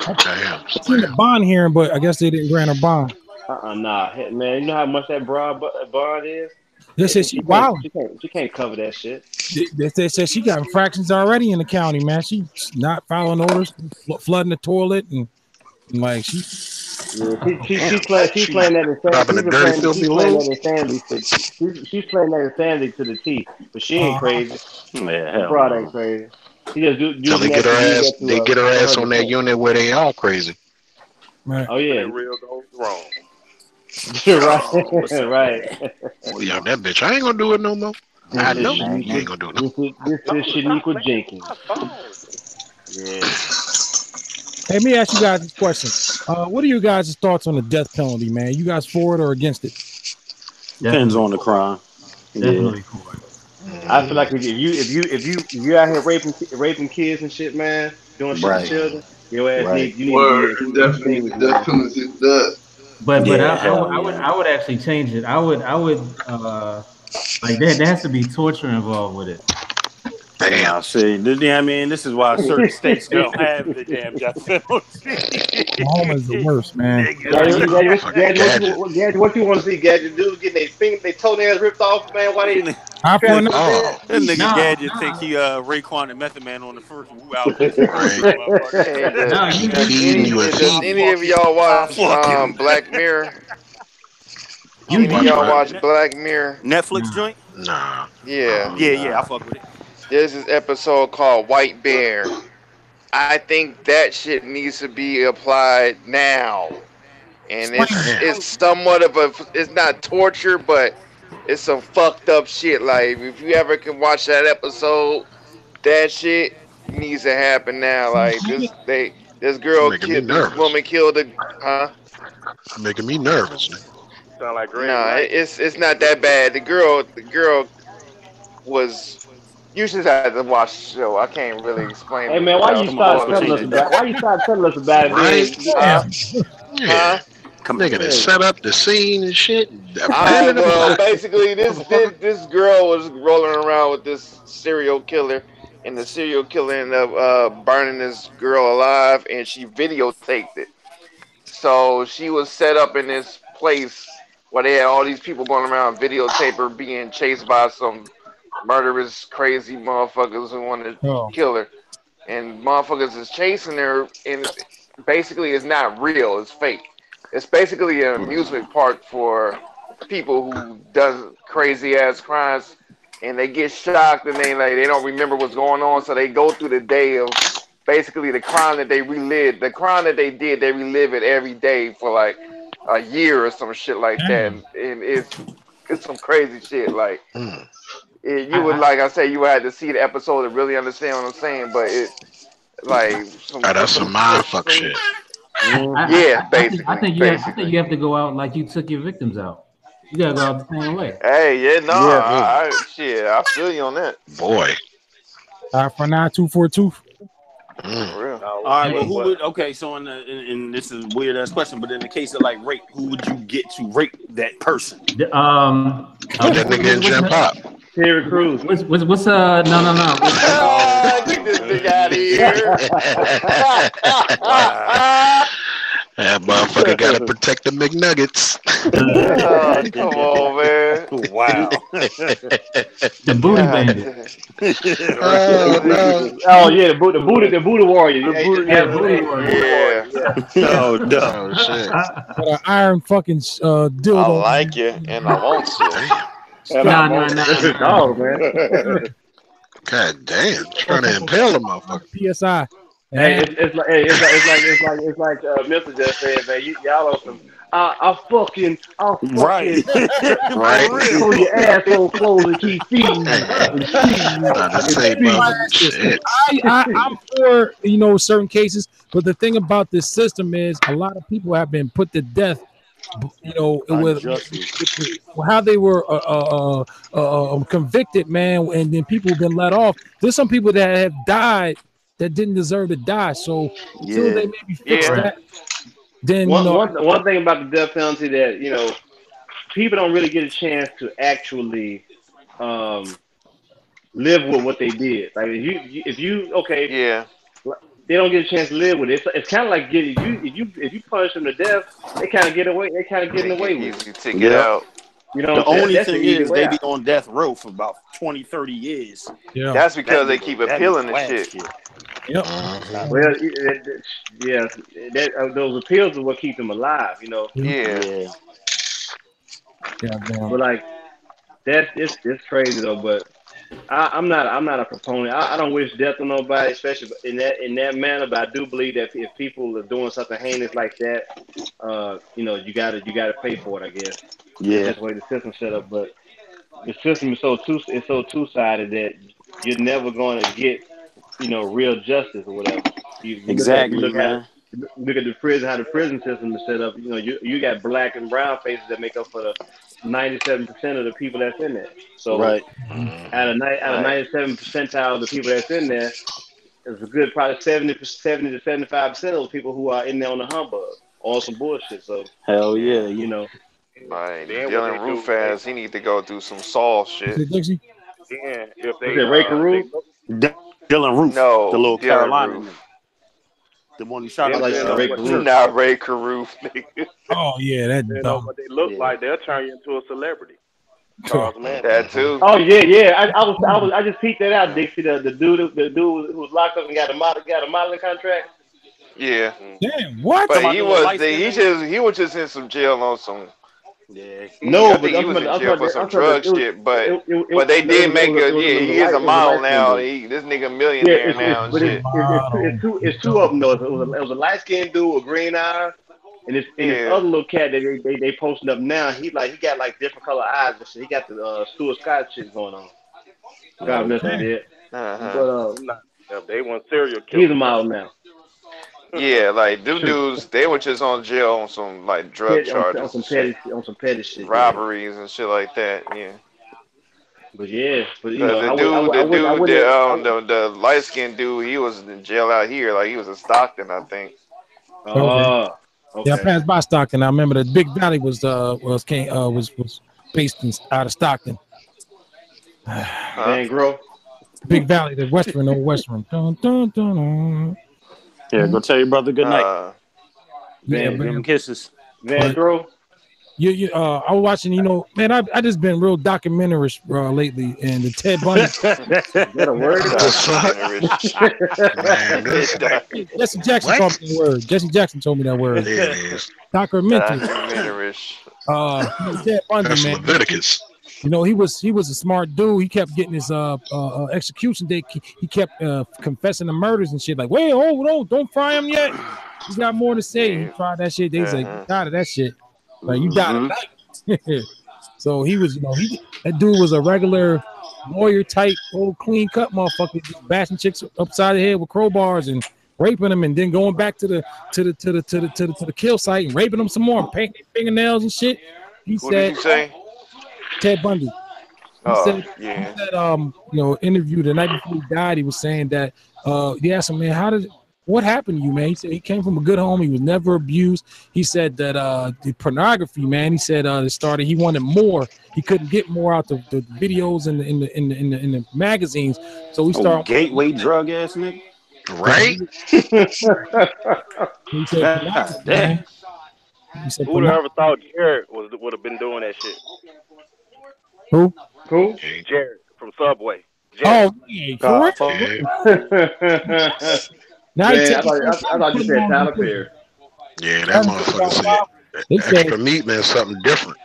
Damn. I seen the bond hearing, but I guess they didn't grant her bond. Nah, man. You know how much that bond is? They said she wild. She can't cover that shit. They said she got infractions already in the county, man. She's not following orders, flooding the toilet, and like she. Yeah, she's playing that insanity. She's playing that insanity to the T. But she ain't crazy. Yeah, The hell broad no. ain't crazy. She just Till they get her ass. They get her ass on that unit where they all crazy. Right. Oh yeah. Real goes wrong. Right. Right. Oh yeah, that bitch. I ain't gonna do it no more. I know you ain't gonna do it no more. This is Shaniqua Jenkins. Yeah. Hey, let me ask you guys this question. What are you guys' thoughts on the death penalty, man? You guys for it or against it? Depends on the crime. Definitely. I feel like if you out here raping kids and shit, man, doing shit to children, your ass need to Word, be definitely, definitely that. But Yeah, I would actually change it. I would like there has to be torture involved with it. Damn. I see. I mean, this is why certain states don't have the damn death penalty. Oklahoma's the worst, man. Gadget, what you want to see? Gadget dudes getting their toenails ripped off, man. Why they I strapped find to the bed? That nigga Nah, Gadget think he Raekwon and Method Man on the first album. Right. Hey, no, does any of y'all watch Black Mirror? Any of y'all watch Black Mirror? Netflix joint? Nah. Yeah. Yeah, I fuck with it. There's this episode called White Bear. I think that shit needs to be applied now. And it's somewhat of it's not torture, but it's some fucked up shit. Like, if you ever can watch that episode, that shit needs to happen now. Like, this woman killed Making me nervous. Man. Sound like Greg Nah, Wright. it's not that bad. The girl was. You should have to watch the show. I can't really explain. Hey man, why you start telling us about it? Right? Huh? Nigga, they set up the scene and shit. Well, basically, this girl was rolling around with this serial killer, and the serial killer ended up burning this girl alive, and she videotaped it. So she was set up in this place where they had all these people going around videotape her being chased by some murderous, crazy motherfuckers who want to kill her. And motherfuckers is chasing her, and basically it's not real, it's fake. It's basically an amusement park for people who does crazy ass crimes, and they get shocked and they don't remember what's going on, so they go through the day of basically the crime that they relive. The crime that they did, they relive it every day for like a year or some shit like that. And it's some crazy shit. Like you would, like I say, you would have to see the episode to really understand what I'm saying. But it like that's some mindfuck shit. Basically. I think you have to go out like you took your victims out. You gotta go out the same way. Hey, I feel you on that. Boy. 549-242. All right, but who would? Okay, so in this is a weird ass question, but in the case of like rape, who would you get to rape that person? That nigga in Gen Pop. Terry Crews. What's no. Get this nigga out of here. That motherfucker gotta protect the McNuggets. Oh, come on, man. Wow. The booty bandit. Oh no. Oh yeah, the booty warrior. The booty warrior. Yeah. Oh no. Oh shit. But an iron fucking dildo. I like you and I want you. No. Dog, man. God damn, trying to impale the motherfucker. PSI. Hey, it's like Mr. just said, man. Y'all on some. I'll fucking Right. pull your asshole close and keep feeding. I'm for certain cases, but the thing about this system is a lot of people have been put to death. With how they were convicted, man, and then people have been let off. There's some people that have died that didn't deserve to die. So until they maybe fix that, then one thing about the death penalty that people don't really get a chance to actually live with what they did. Like if you they don't get a chance to live with it. It's kind of like if you punish them to death, they kind of get away. They kind of getting away with it. Take it out. The only thing is they be on death row for about 20, 30 years. Yeah, that's because they keep appealing the shit. Yep. Well, those appeals are what keep them alive. Yeah. But like it's crazy though. But I'm not a proponent. I don't wish death on nobody, especially in that manner. But I do believe that if people are doing something heinous like that, you gotta pay for it. I guess. Yeah. That's the way the system's set up. But the system is so two-sided that you're never going to get real justice or whatever. Exactly, look man. Look at the prison, how the prison system is set up. You got black and brown faces that make up for the 97% of the people that's in there. So right. out of 97 percentile of the people that's in there, there's a good probably 70 to 75% of those people who are in there on the humbug, all some bullshit. So hell yeah, Right, Dylan Rufus, he need to go through some Saul shit. Yeah, if they Ray Carew? Dylan Roof, no, the little Dylan Carolina, Roof. The one who shot not Ray Carew. Oh yeah, that dumb. But they look like they'll turn you into a celebrity. That too. Oh yeah. I just peeped that out, Dixie. The dude who was locked up and got a modeling contract. Yeah. Damn, what? But he was just in some jail on some. Yeah. No, but he was in jail for some drug shit. But they did make he is a model now. This nigga a millionaire now and shit. It's two of them though. It was a light skinned dude with green eyes, and this other little cat that they posting up now. He got like different color eyes and shit. He got the Stuart Scott shit going on. God bless him, But they want serial killers. He's a model now. Yeah, like them dudes, they were just on jail on some like drug charges, on some petty shit, robberies and shit like that. Yeah. But the light skinned dude, he was in jail out here, like he was in Stockton, I think. Okay. Yeah, I passed by Stockton. I remember the Big Valley was based out of Stockton. Van Grove. Big Valley, the old Western. Dun, dun, dun, dun. Yeah, go tell your brother good night. Give him kisses. Van Grove. I was watching, man, I just been real documentarish lately, and the Ted Bundy. Is that a word? Jesse Jackson told me that word. Jesse Jackson told me that word. There it is. Documentary. Ted Bundy, That's man. Leviticus. He was a smart dude. He kept getting his execution date. He kept confessing the murders and shit. Like, wait, hold on, don't fry him yet. He's got more to say. He tried that shit. They say, you died of that shit. Like, you died tonight. So he was, that dude was a regular lawyer type, old clean cut motherfucker, just bashing chicks upside the head with crowbars and raping them, and then going back to the kill site and raping them some more, painting their fingernails and shit. He Who said, did you say? Ted Bundy. interview the night before he died, he was saying that he asked him, man, what happened to you, man? He said he came from a good home, he was never abused. He said that the pornography, man, he said it started, he wanted more, he couldn't get more out the videos in the magazines, so we started gateway drug ass nigga. Right? He said, man. Who would have ever thought Jared would have been doing that shit? Who? Jared from Subway. Jared. Oh, yeah, for real? Now man, I thought you said Tyler Perry. Yeah, that motherfucker said extra meat meant something different.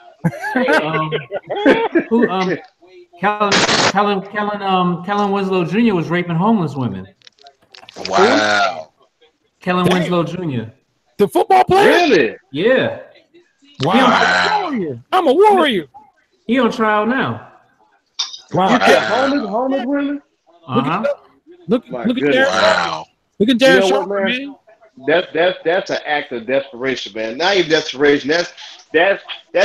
Kellen Winslow Jr. was raping homeless women. Wow. Kellen Winslow Jr. The football player? Really? Yeah. Wow. I'm a warrior. He on trial now. Wow. You said homeless women? Look at Derek. Wow. Look at Derek Sharp, man. That's an act of desperation, man. Not even desperation. That's the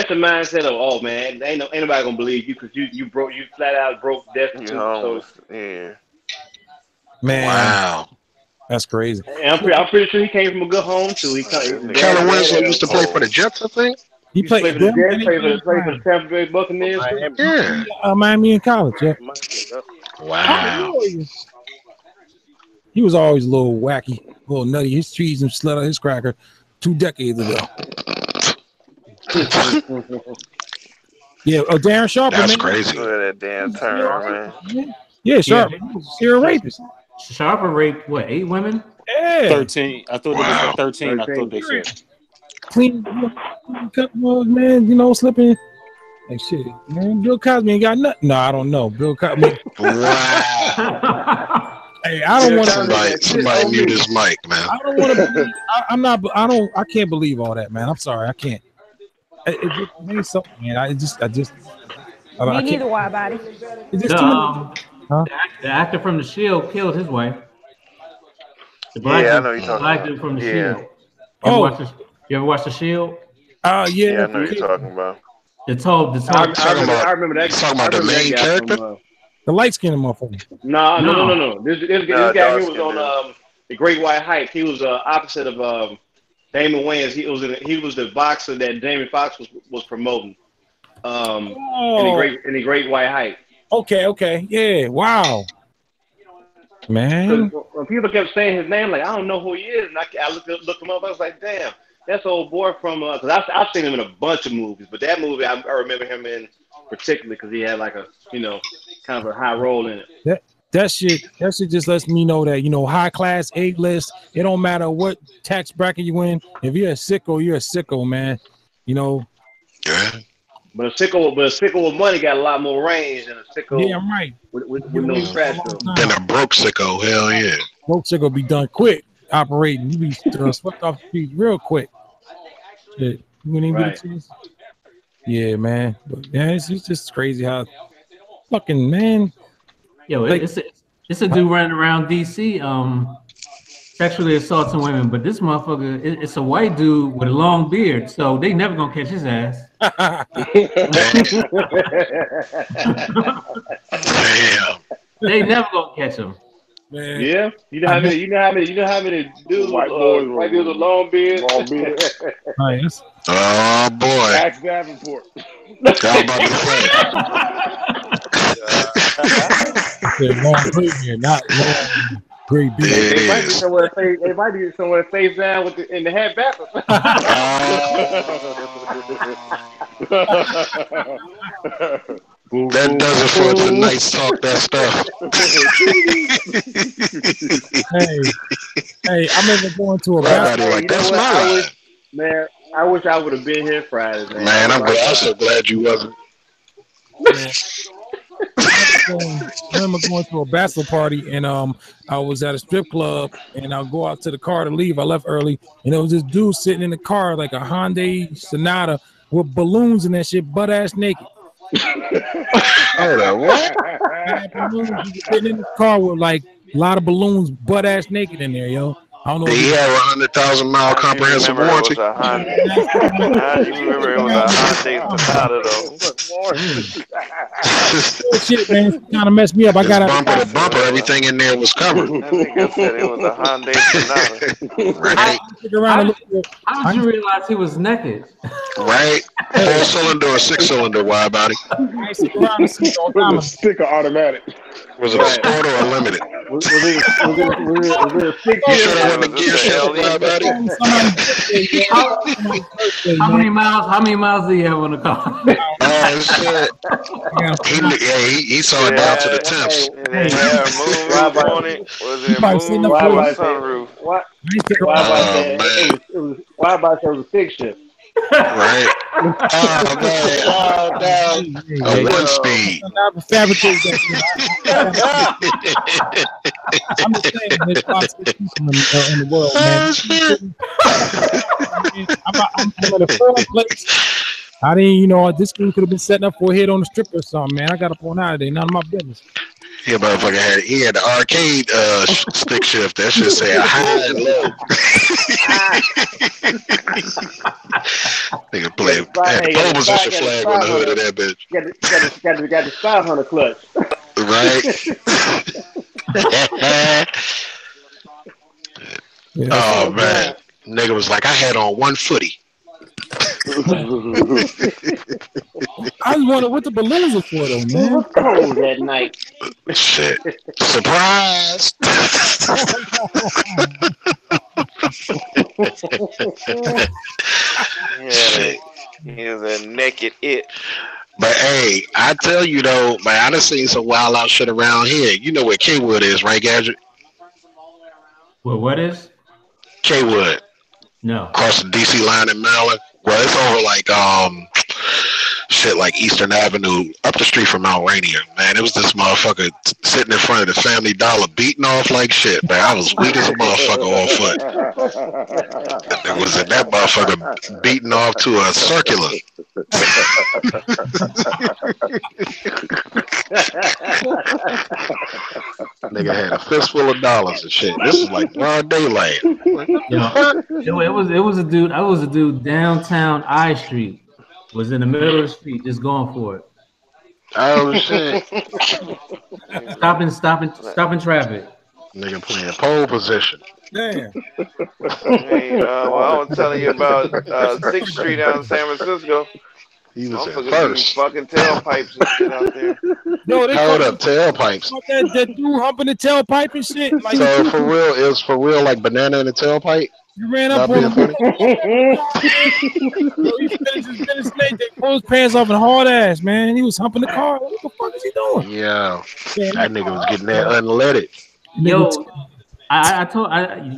mindset of, oh man, ain't nobody gonna believe you because you flat out broke destitute. Yeah. Man. Wow. That's crazy. And I'm pretty sure he came from a good home too. Kellen Winslow used to play for the Jets, I think. He played for the Jets, played for the Tampa Bay Buccaneers. Yeah. Miami in college, yeah. Wow. He was always a little wacky, a little nutty. His cheese and slut on his cracker 2 decades ago. Yeah, Darren Sharp. That's crazy. Look at that damn turn, man. Yeah, Sharp. You're a rapist. Sharp raped what? 8 women? Yeah. 13. I thought it was 13. I thought they said. Clean cut mugs, man. You know, slipping. Like shit, man. Bill Cosby ain't got nothing. No, I don't know. Bill Cosby. Wow. Hey, I don't want to. Somebody mute his mic, man. I don't want to. I'm not. I can't believe all that, man. I'm sorry. I can't. It just means something, man. I just. Me neither, Widebody. The actor from The Shield killed his wife. The black I know you're talking black about. dude from The Yeah. Shield. You ever watch The Shield? Yeah. Yeah, I know you're talking about. I remember that. Talking about the main character. The light skinned motherfucker. No. This guy here was on the Great White Hype. He was opposite of Damon Wayans. He was the boxer that Jamie Foxx was promoting. In the Great White Hype. Okay. Yeah. Wow. Man. When people kept saying his name, like I don't know who he is, and I looked him up. I was like, damn, that's old boy from. Because I've seen him in a bunch of movies, but that movie I remember him in particularly because he had like a kind of a high role in it. That shit just lets me know that high class A-list. It don't matter what tax bracket you in. If you're a sicko, man. Yeah. But a sicko with money got a lot more range than a sicko. Yeah, I'm right. With no scratch. Then a broke sicko, hell yeah. Broke sicko be done quick operating. You be swept off the street real quick. Shit. You wouldn't even get a chance. Yeah, man. But yeah, it's just crazy how fucking man. Yo, it's a dude running around DC sexually assaulting women, but this motherfucker, it's a white dude with a long beard, so they never gonna catch his ass. Damn. They never gonna catch him. Man. Yeah, you know how many dudes white dudes with long beard. Nice. Oh boy. Max Davenport. I'm about to say. Long gray beard, not long gray beard. It might be somewhere face down in the head backwards. That does it for tonight's Talk That Stuff. Hey, I remember going to a basketball. Like, that's my man. I wish I would have been here Friday, man. Man, I'm so glad you wasn't. I remember going to a bachelor party, and I was at a strip club, and I'll go out to the car to leave. I left early, and there was this dude sitting in the car like a Hyundai Sonata with balloons and that shit, butt ass naked. Hold on, what? He was sitting in the car with like a lot of balloons, butt ass naked in there, yo. I don't know. He had a 100,000-mile comprehensive warranty. I remember it was a Hyundai Sonata though. Shit, man, kind of messed me up. I got bumper to bumper, everything in there was covered. That nigga said it was a Hyundai Sonata. Right. How did you realize he was naked? Right. 4-cylinder or 6-cylinder wide body? I stick around and see it all Was time. it a stick or automatic? Was it a sport or a limited? Was it a 6 You year? sure that wasn't a gear shift wide body? How many miles do you have on the car? Oh shit! He saw it down to the 10th. They had a moonroof on it. Was it a moonroof or sunroof? Wide-body said it was a 6 shift. Right. Oh man. Oh no. A 1-speed. I'm just saying, there's lots of people in the world, man. I'm in a foreign place. I didn't, this dude could have been setting up for a hit on the strip or something, man. I got up on out of there. None of my business. Yeah, motherfucker had the arcade stick shift. That should say a high and low. Nigga played had the pole position flag on the hood of that bitch. Got the 500 clutch. Right. Oh man, nigga was like, I had on 1 footy. I was wondering what the balloons are for, though, man. It was cold that night. Shit. Surprise. Shit. He was a naked it. But hey, I tell you though, man, I done seen some wild out shit around here. You know where K-Wood is, right, Gadget? Well, what is? K-Wood. No. Across the DC line in Maryland. Well, it's over like shit like Eastern Avenue, up the street from Mount Rainier. Man, it was this motherfucker sitting in front of the Family Dollar beating off like shit, man. I was weak as a motherfucker on foot. It was in that motherfucker beating off to a circular. Nigga had a fistful of dollars and shit. This is like broad daylight. It was a dude. I was a dude downtown I Street. Was in the middle of the street, just going for it. Oh shit! Stopping traffic. Nigga playing pole position. Damn. Hey, well, I was telling you about 6th Street out in San Francisco. He was at first. Fucking tailpipes and shit out there. No, they hold up, tailpipes. That dude humping the tailpipe and shit. Like, so for real, it was for real like banana in the tailpipe. You ran up on him. He finished his thing. They pulled his pants off and hard ass, man. He was humping the car. What the fuck is he doing? Yeah, that nigga was getting that unleaded. Yo,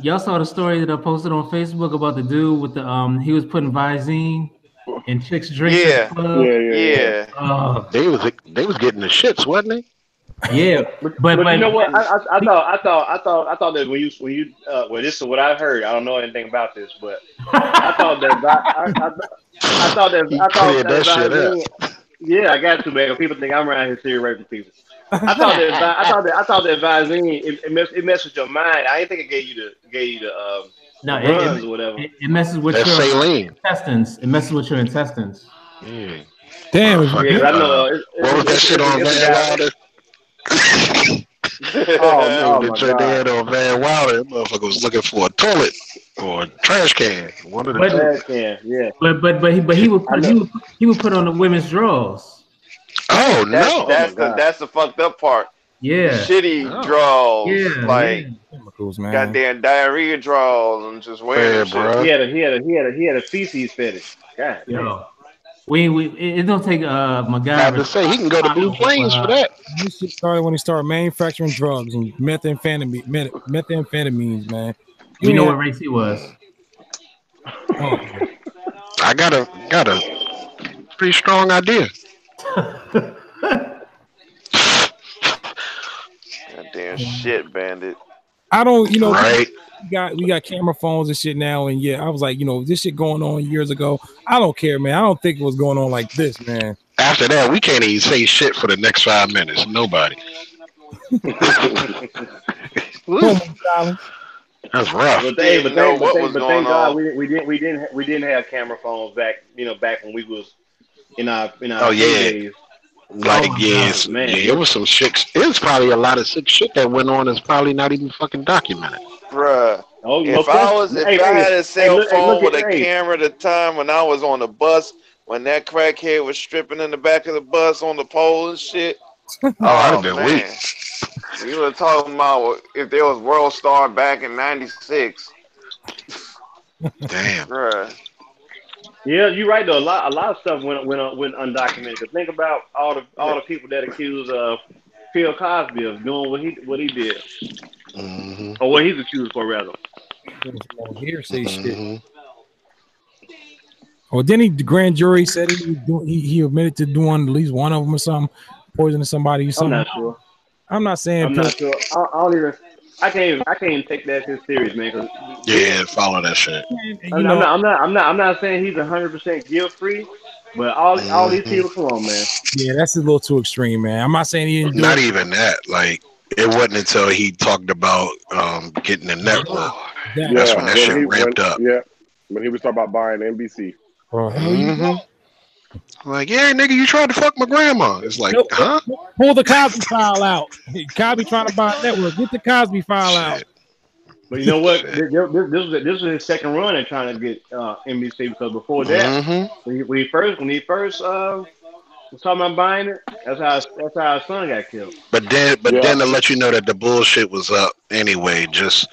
y'all saw the story that I posted on Facebook about the dude with the he was putting Visine in chicks' drinks. Yeah. They was getting the shits, wasn't they? Yeah, but you know what? I thought that when you well, this is what I heard. I don't know anything about this, but I thought that yeah, I got to, man. People think I'm around here serious raping people. I thought that Visine it messed with your mind. I didn't think it gave you the runs or whatever. It messes with your intestines. It messes with your intestines. Mm. Damn. I know. What was that shit on Van Wilder? They had on Van Wilder. That motherfucker was looking for a toilet or a trash can. One of the trash can, yeah. But he would put on the women's drawers. Oh no! That's the fucked up part. Yeah. Shitty draws. Yeah. Like goddamn diarrhea draws and just wearing bro. He had a feces fetish. God. Yo. It don't take MacGyver. I have to say he can go to Blue Plains for that. This shit started when he started manufacturing drugs and methamphetamines, man. We know what race he was. Oh. I got a pretty strong idea. Goddamn shit, bandit. I don't, right. We got camera phones and shit now, and yeah, I was like, this shit going on years ago. I don't care, man. I don't think it was going on like this, man. After that, we can't even say shit for the next 5 minutes. Nobody. That's rough. But thank God we didn't have camera phones back when we was in our heydays. Like it was some shit. It was probably a lot of sick shit that went on. That's probably not even fucking documented. Bruh. If I had a cell phone with a camera at the time when I was on the bus, when that crackhead was stripping in the back of the bus on the pole and shit. I'd have been weak. You were talking about if there was World Star back in '96. Damn. Bruh. Yeah, you're right though. A lot of stuff went undocumented. Cause think about all the people that accuse Bill Cosby of doing what he did, or what he's accused for rather. Hearsay shit. Well, then the grand jury said he admitted to doing at least one of them or something, poisoning somebody or something. I'm not sure. I'm not saying. I'm not sure. I can't even take that shit serious, man. Yeah, follow that shit. I'm not saying he's 100% guilt free, but all these people, come on, man. Yeah, that's a little too extreme, man. I'm not saying he didn't do Not even that. Like it wasn't until he talked about getting the network. That's when that shit ramped up. Yeah, when he was talking about buying NBC. Like, yeah, nigga, you tried to fuck my grandma. It's like, huh? Pull the Cosby file out. Cosby trying to buy a network. Get the Cosby file out. But you know what? This was his second run at trying to get NBC, because before that, when he first was talking about buying it, that's how his son got killed. But then to let you know that the bullshit was up anyway, just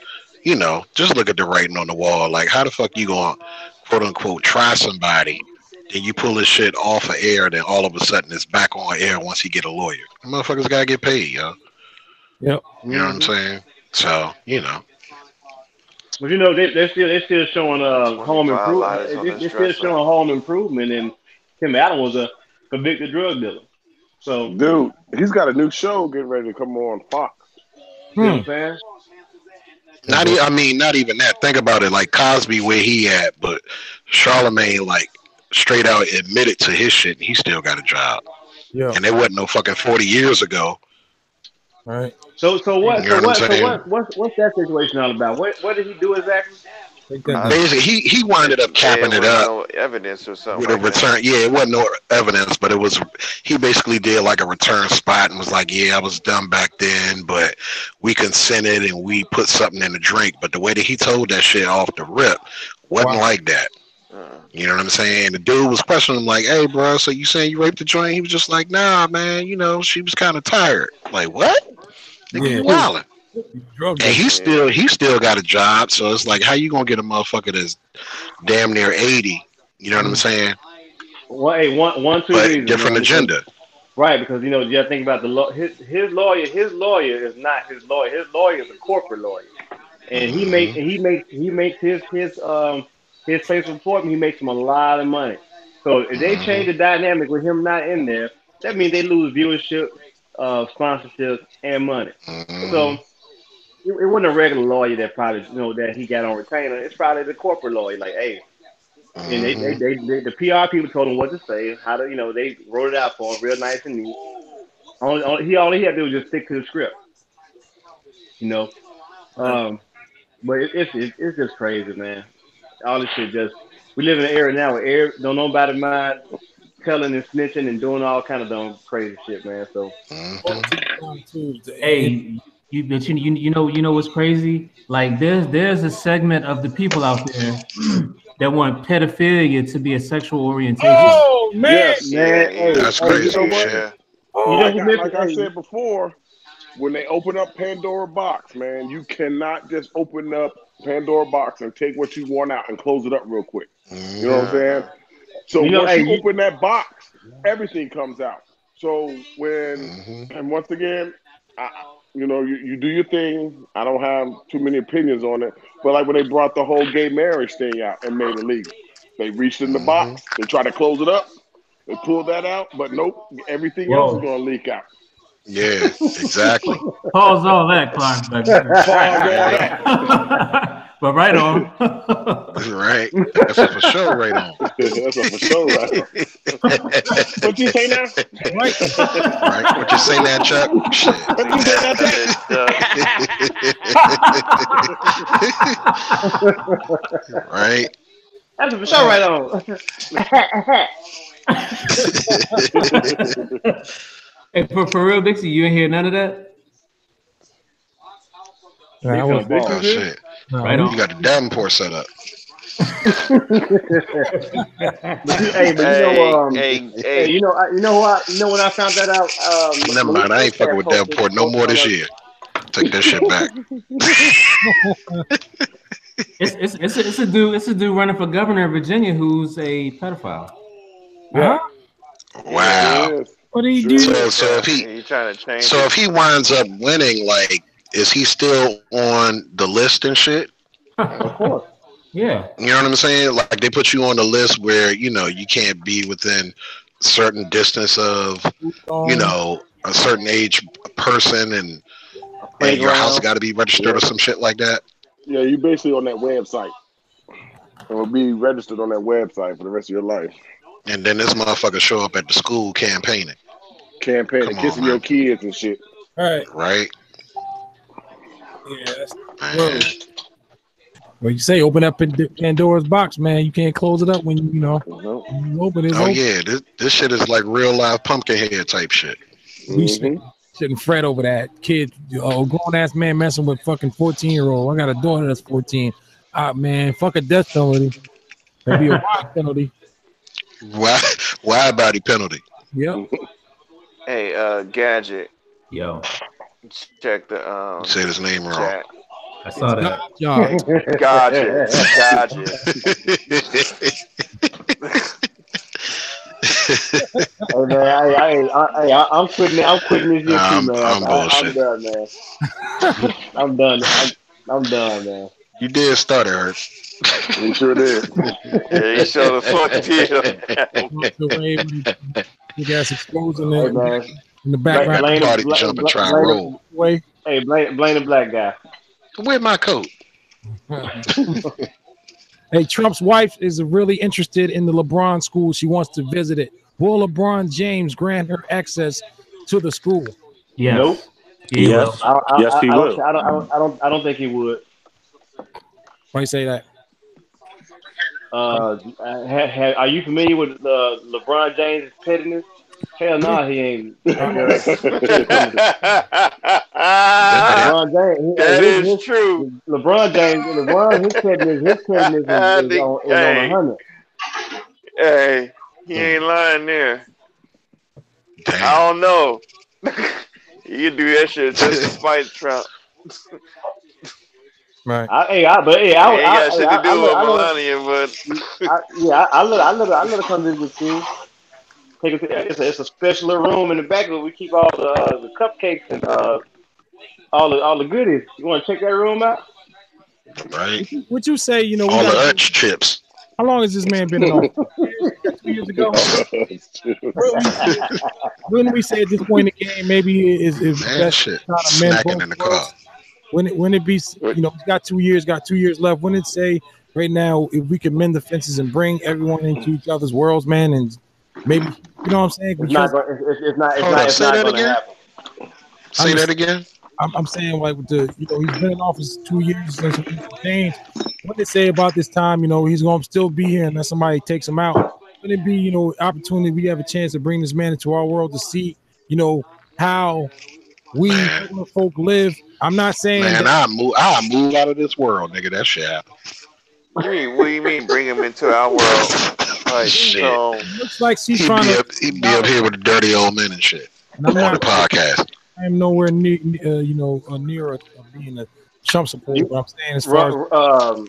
look at the writing on the wall. Like, how the fuck you gonna quote unquote try somebody? Then you pull this shit off of air, then all of a sudden it's back on air once he get a lawyer. The motherfuckers gotta get paid, yo. Yep. You know what I'm saying? So, But they're still showing home improvement. They're still showing home improvement, and Tim Allen was a convicted drug dealer. So, dude, he's got a new show getting ready to come on Fox. You know what I'm saying? Not even that. Think about it, like Cosby where he at, but Charlemagne like straight out admitted to his shit and he still got a job. Yeah. And it wasn't no fucking 40 years ago. All right. So what's that situation all about? What did he do exactly? Basically, he winded up capping it up. No evidence or something. With a return, it wasn't no evidence, but he basically did like a return spot and was like, yeah, I was done back then, but we consented and we put something in the drink. But the way that he told that shit off the rip wasn't like that. You know what I'm saying? The dude was questioning him like, hey, bro, so you saying you raped the joint? He was just like, nah, man, she was kind of tired. Like, what? Nigga, you wildin'. And he still got a job, so it's like, how you gonna get a motherfucker that's damn near 80? You know what I'm saying? Well, hey, one, two but reasons, different agenda, right? Because you gotta think about his lawyer. His lawyer is not his lawyer. His lawyer is a corporate lawyer, and he makes his place report, and he makes him a lot of money. So if they change the dynamic with him not in there, that means they lose viewership, sponsorship, and money. So it wasn't a regular lawyer that probably that he got on retainer. It's probably the corporate lawyer. Like, hey, and the PR people told him what to say, how to they wrote it out for him real nice and neat. All he had to do was just stick to the script. But it's just crazy, man. All this shit we live in an era now where don't nobody mind telling and snitching and doing all kind of dumb crazy shit, man. So, hey, you know what's crazy? Like there's a segment of the people out there that want pedophilia to be a sexual orientation. Oh man, hey, that's crazy. You know what? Like I said before, when they open up Pandora box, man, you cannot just open up Pandora box and take what you want out and close it up real quick. You know what I'm saying? So once you open that box, everything comes out. So and once again, you do your thing. I don't have too many opinions on it, but like when they brought the whole gay marriage thing out and made it legal, they reached in the box, they tried to close it up, they pulled that out, but nope, everything else is going to leak out. Yeah, exactly. Pause all that, Clark. But right on. Right. That's a for sure right on. That's a for sure right on. What you say now? Right. What you say now, Chuck? Shit. What you say now, Chuck? Right. That's a for sure right on. Hey, for real, Dixie, you ain't hear none of that? Oh shit! Right You on. got the Davenport set up. You know when I found that out. Never mind. I ain't fucking with Davenport no more this year. Take that shit back. It's a dude running for governor of Virginia who's a pedophile. Yeah. Wow. What do you do? So if he winds up winning, like, is he still on the list and shit? Of course. Yeah. You know what I'm saying? Like they put you on the list where you can't be within a certain distance of a certain age person, and your house got to be registered or some shit like that. Yeah, you basically on that website. It will be registered on that website for the rest of your life. And then this motherfucker show up at the school campaigning, kissing your kids and shit. Right. Yeah, that's well, you say open up Pandora's box, man. You can't close it up when you open it. Yeah, this shit is like real live pumpkin head type shit. We shouldn't fret over that. Kid, grown ass man messing with fucking 14-year-old. I got a daughter that's 14. Man, fuck a death penalty. That'd be a wide penalty. Wide body penalty. Yep. Hey, Gadget. Yo. Check the You said his name wrong. Chat. I saw that. Gadget. Hey man, I'm quitting this year too, man. I'm done, man. I'm done. I'm done, man. You did start it, Hurt. You sure did. Yeah, you sure the fuck did. You guys exposing in the background. Party jump and try and roll. Hey, blame the black guy. Where's my coat? Hey, Trump's wife is really interested in the LeBron school. She wants to visit it. Will LeBron James grant her access to the school? Yes. Nope. Yes. Yes, he will. I don't think he would. Why you say that? Are you familiar with LeBron James' pettiness? Hell no, he ain't. LeBron James, that is true. LeBron James, his pettiness is on 100. Hey, he ain't lying there. I don't know. You do that shit just to spite Trump. Right. I got shit to do with Melania, but I let her come visit the school. It's a special room in the back where we keep all the cupcakes and all the goodies. You want to check that room out? Right. What you say? All the Hutch chips. How long has this man been in office? 2 years ago. When we say at this point in the game, maybe is best shit. Snacking in the car. When it be, he's got 2 years, left. When it say right now, if we can mend the fences and bring everyone into each other's worlds, man, and maybe you know what I'm saying? It's not going to happen. Say that again. I'm saying like with the he's been in office 2 years since he changed. What they say about this time, he's gonna still be here unless somebody takes him out. Would it be, opportunity we have a chance to bring this man into our world to see, how we folk live. I'm not saying I move out of this world, nigga. That shit happen. What do you mean bring him into our world? Like, shit. Looks like she's trying he'd be up here with the dirty old men and shit. And I'm on the podcast. I'm nowhere near, near being a Trump supporter. But I'm saying as far as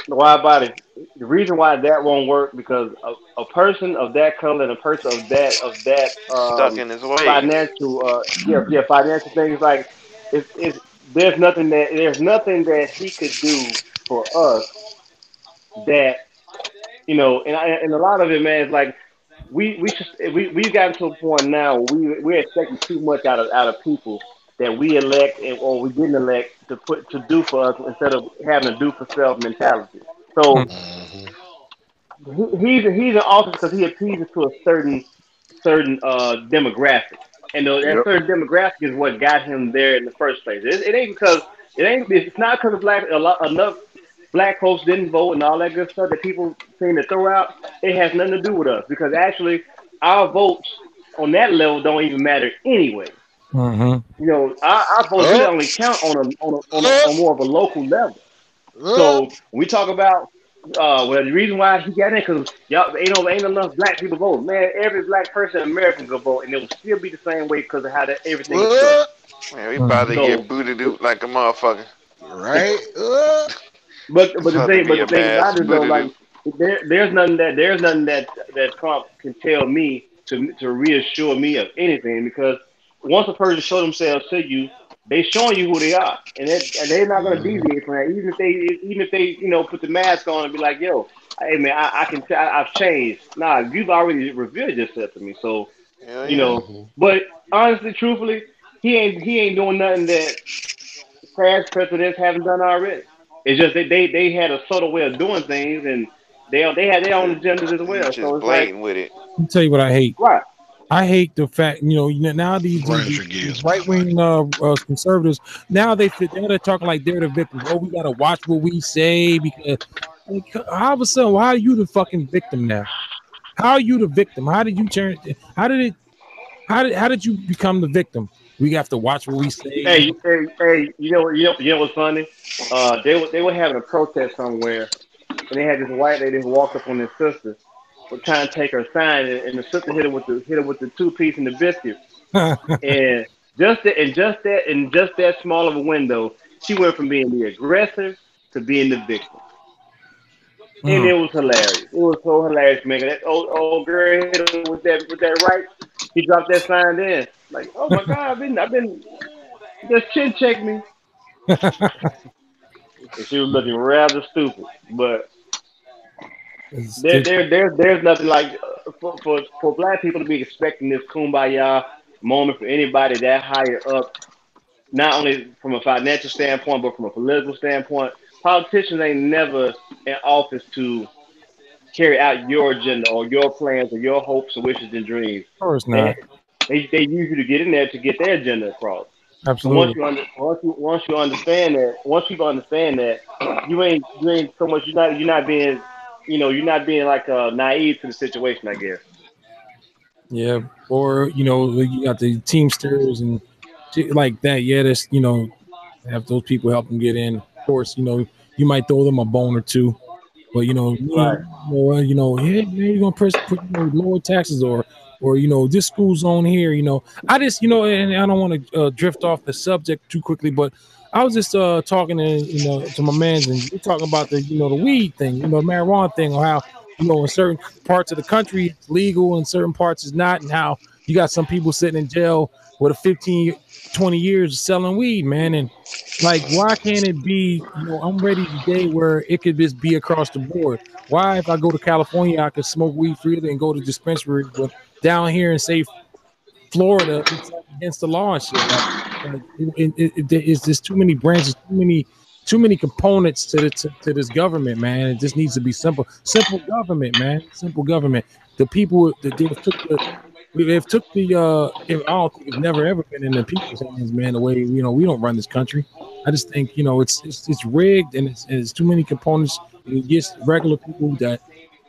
wide body, the reason why that won't work because a person of that color and a person of that stuck in his way. Financial financial things like there's nothing that he could do for us that and a lot of it, man, is like we've gotten to a point now where we're expecting too much out of people that we elect or we didn't elect to do for us instead of having a do for self mentality. So he's in office because he appeases to a certain demographic, and that certain demographic is what got him there in the first place. It's not because of enough black folks didn't vote and all that good stuff that people seem to throw out, it has nothing to do with us because actually our votes on that level don't even matter anyway. Mm-hmm. You know, our votes really only count on more of a local level. So when we talk about well, the reason why he got in because y'all ain't enough black people vote. Man, every black person in America can vote, and it will still be the same way because of how everything is structured. Man, we about to get booted out like a motherfucker. Right? But the About to be a thing mass about it though, like booted. there's nothing that Trump can tell me to reassure me of anything because once a person show themselves to you, they showing you who they are, and they're not gonna deviate from that. Even if they put the mask on and be like, yo, hey man, I can I've changed. Nah, you've already revealed yourself to me, so Hell you yeah. know. But honestly, truthfully, he ain't doing nothing that past presidents haven't done already. It's just that they had a subtle way of doing things, and they had their own agendas as He well. So just it's like, blatant with it. Let me tell you what I hate. right, I hate the fact, now these right wing conservatives, now they're talking like they're the victims. Oh, we gotta watch what we say because how of a sudden, why are you the fucking victim now? How are you the victim? How did you turn? How did you become the victim? We have to watch what we say. hey, you know what's funny? They were having a protest somewhere, and they had this white lady who walked up on their sister, was trying to take her sign, and the sister hit her with the 2 piece and the biscuit, and just that small of a window, she went from being the aggressor to being the victim. And it was hilarious. It was so hilarious, man. That old girl hit him with that right. He dropped that sign in. Like, oh my God, I've been just chin check me. And she was looking rather stupid. But there's nothing like for black people to be expecting this kumbaya moment for anybody that higher up, not only from a financial standpoint, but from a political standpoint. Politicians ain't never in office to carry out your agenda or your plans or your hopes and wishes and dreams. Of course They not. they use you to get in there to get their agenda across. So Absolutely. once you understand that, once people understand that, you ain't so much you're not being like naive to the situation, I guess. Yeah, or you got the Teamsters and shit like that. Yeah, that's have those people help them get in. Of course, you might throw them a bone or two, but Right. hey, man, you're gonna put lower taxes or this school zone here. I just and I don't want to drift off the subject too quickly, but I was just talking to my man's and we're talking about the weed thing, the marijuana thing, or how in certain parts of the country it's legal, in certain parts it's not, and how you got some people sitting in jail with a 15, 20 years of selling weed, man, and like, why can't it be, I'm ready today where it could just be across the board? Why, if I go to California, I could smoke weed freely and go to dispensaries, but down here in, say, Florida, it's like against the law and shit. It's just too many branches, too many components to this government, man. It just needs to be simple government, man. Simple government. The people that they've took the I don't think it's never ever been in the people's hands, man. The way we don't run this country. I just think it's rigged and it's too many components. It gets regular people that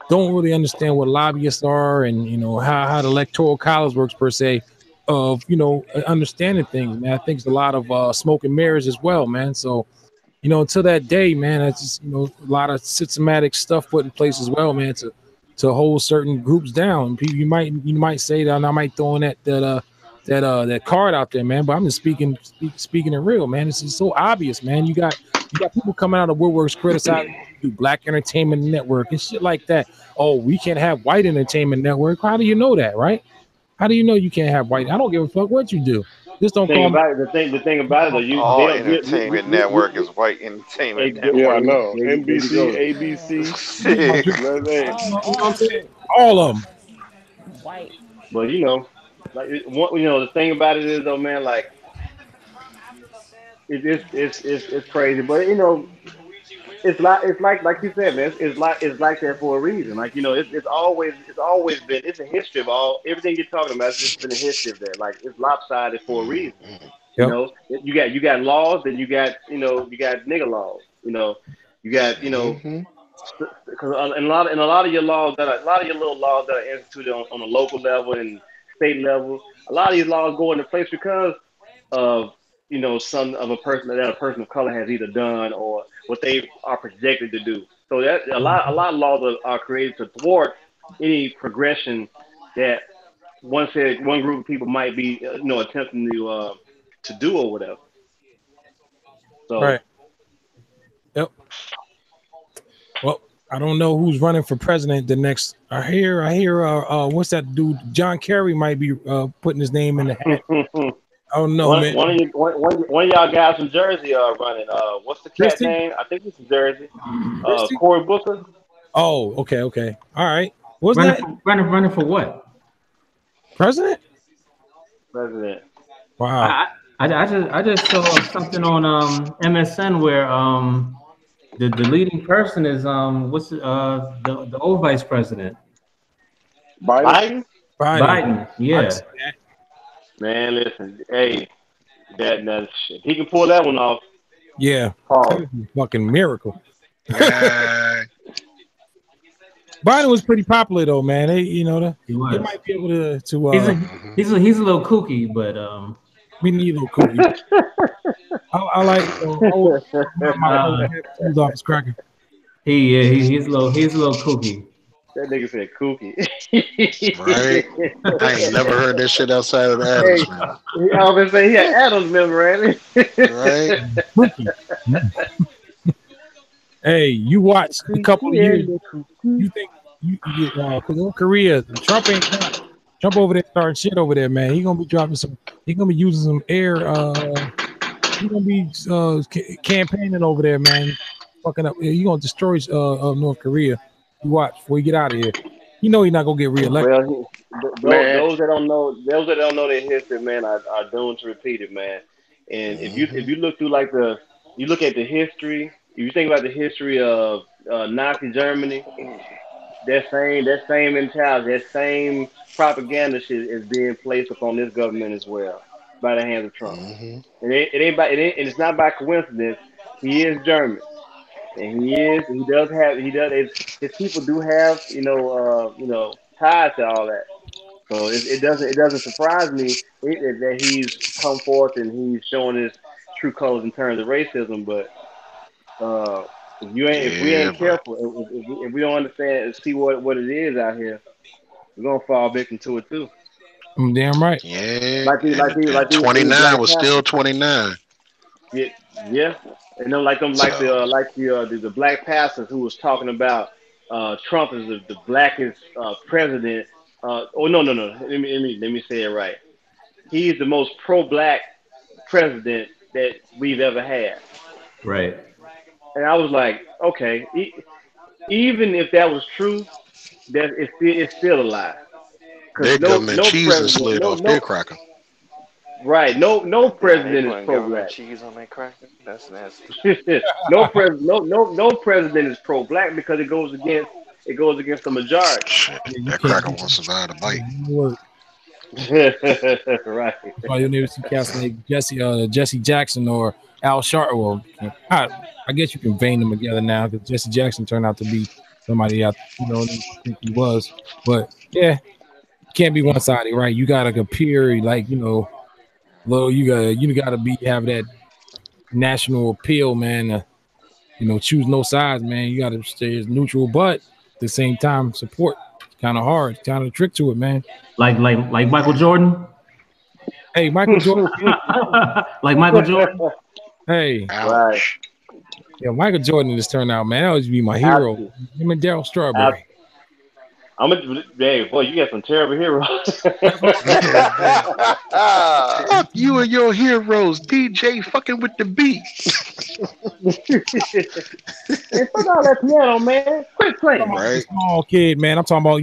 don't really understand what lobbyists are and how the electoral college works per se of understanding things, man. I think it's a lot of smoke and mirrors as well, man. So until that day, man, it's just a lot of systematic stuff put in place as well, man, to hold certain groups down. People, you might say that, and I might throw in that card out there, man. But I'm just speaking it real, man. It's just so obvious, man. You got people coming out of woodworks criticizing Black Entertainment Network and shit like that. Oh, we can't have white entertainment network. How do you know that, right? How do you know you can't have white? I don't give a fuck what you do. Just don't call me. The thing about it though, All entertainment network is white entertainment network. Yeah, I know. There you NBC, go. ABC. I'm saying? All of them. White. But the thing about it is though, man, like it's crazy. But it's like you said, man. It's like that for a reason. Like it's always been. It's a history of everything you're talking about. It's just been a history of that. Like it's lopsided for a reason. Yep. You got laws, then you got nigga laws. You got because in a lot of your laws a lot of your little laws that are instituted on a local level and state level, a lot of these laws go into place because of some of a person that a person of color has either done or what they are projected to do. So that a lot of laws are created to thwart any progression that one group of people might be attempting to do or whatever. So right. Yep. Well, I don't know who's running for president the next. I hear. What's that dude? John Kerry might be putting his name in the hat. I don't know, man. One of y'all guys from Jersey are running. What's the cat Christie? name? I think it's Jersey. Cory Booker. Oh, okay. All right. Wasn't that running for what? President? President. Wow. I just saw something on MSN where the leading person is the old vice president. Biden? Yeah. Man, listen, hey, that shit. He can pull that one off. Yeah. Oh. Fucking miracle. Biden was pretty popular though, man. He might be able to. He's a little kooky, but we need a little kooky. I like my off his cracker. He's a little kooky. That nigga said kooky. Right? I ain't never heard that shit outside of the Adams family. I was gonna say he had Adams member, ain't he? Right? Hey, you watch a couple of years. You think because in Korea, Trump ain't done. Trump over there starting shit over there, man. He gonna be dropping some. He gonna be using some air. He gonna be campaigning over there, man. Fucking up. He gonna destroy North Korea. You watch before you get out of here. You know he's not gonna get reelected. Well, those that don't know their history, man, are doomed to repeat it, man. And if you look through you look at the history. If you think about the history of Nazi Germany, that same mentality, that same propaganda shit is being placed upon this government as well by the hands of Trump. And it's not by coincidence. He is German, and his people do have ties to all that. So it doesn't surprise me that he's come forth and he's showing his true colors in terms of racism, but. If we ain't careful, if we don't understand and see what it is out here, we're gonna fall victim to it too. I'm damn right. Yeah. Like 29 was still 29. Yeah. And then the black pastors who was talking about Trump is the blackest president. No. Let me say it right. He's the most pro-black president that we've ever had. Right. And I was like, okay, even if that was true, it's still a lie. Their government cheese is slid off their cracker. Right. No president is pro-black. Cheese on that cracker? That's nasty. No president is pro-black because it goes against the majority. Shit, that cracker won't survive a bite. Right. Oh, you'll never see cats like Jesse Jackson or Al Sharpton. Well, I guess you can vein them together now because Jesse Jackson turned out to be somebody I think he was. But yeah, can't be one sided, right? You gotta appear like you gotta have that national appeal, man. Choose no sides, man. You gotta stay as neutral, but at the same time support. Kind of hard, kind of a trick to it, man. Like Michael Jordan. Hey, Michael Jordan. Like Michael Jordan. Hey, right. Yeah, Michael Jordan just turned out, man. That would be my hero. Him and Darryl Strawberry. Boy, you got some terrible heroes. Fuck you and your heroes, DJ fucking with the beat. Hey, put all that piano, man. Quit playing. Right. Small kid, man. I'm talking about,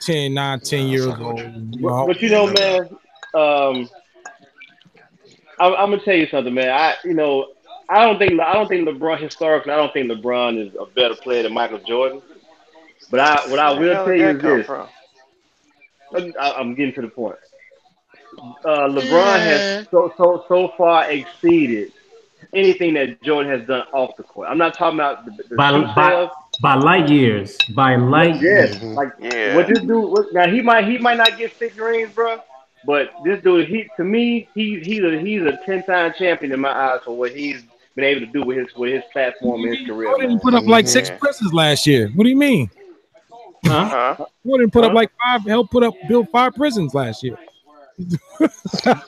10 years old. But man, I'm gonna tell you something, man. I don't think LeBron historically. I don't think LeBron is a better player than Michael Jordan. But what I will tell you is this. I'm getting to the point. LeBron has so far exceeded anything that Jordan has done off the court. I'm not talking about the by light years. By light years. Like what this dude. Now he might not get 6 rings, bro. But this dude, to me, he's a 10-time champion in my eyes for what he's been able to do with his platform and his career. Jordan put up like 6 prisons last year. What do you mean? Jordan put up like 5. Build 5 prisons last year. but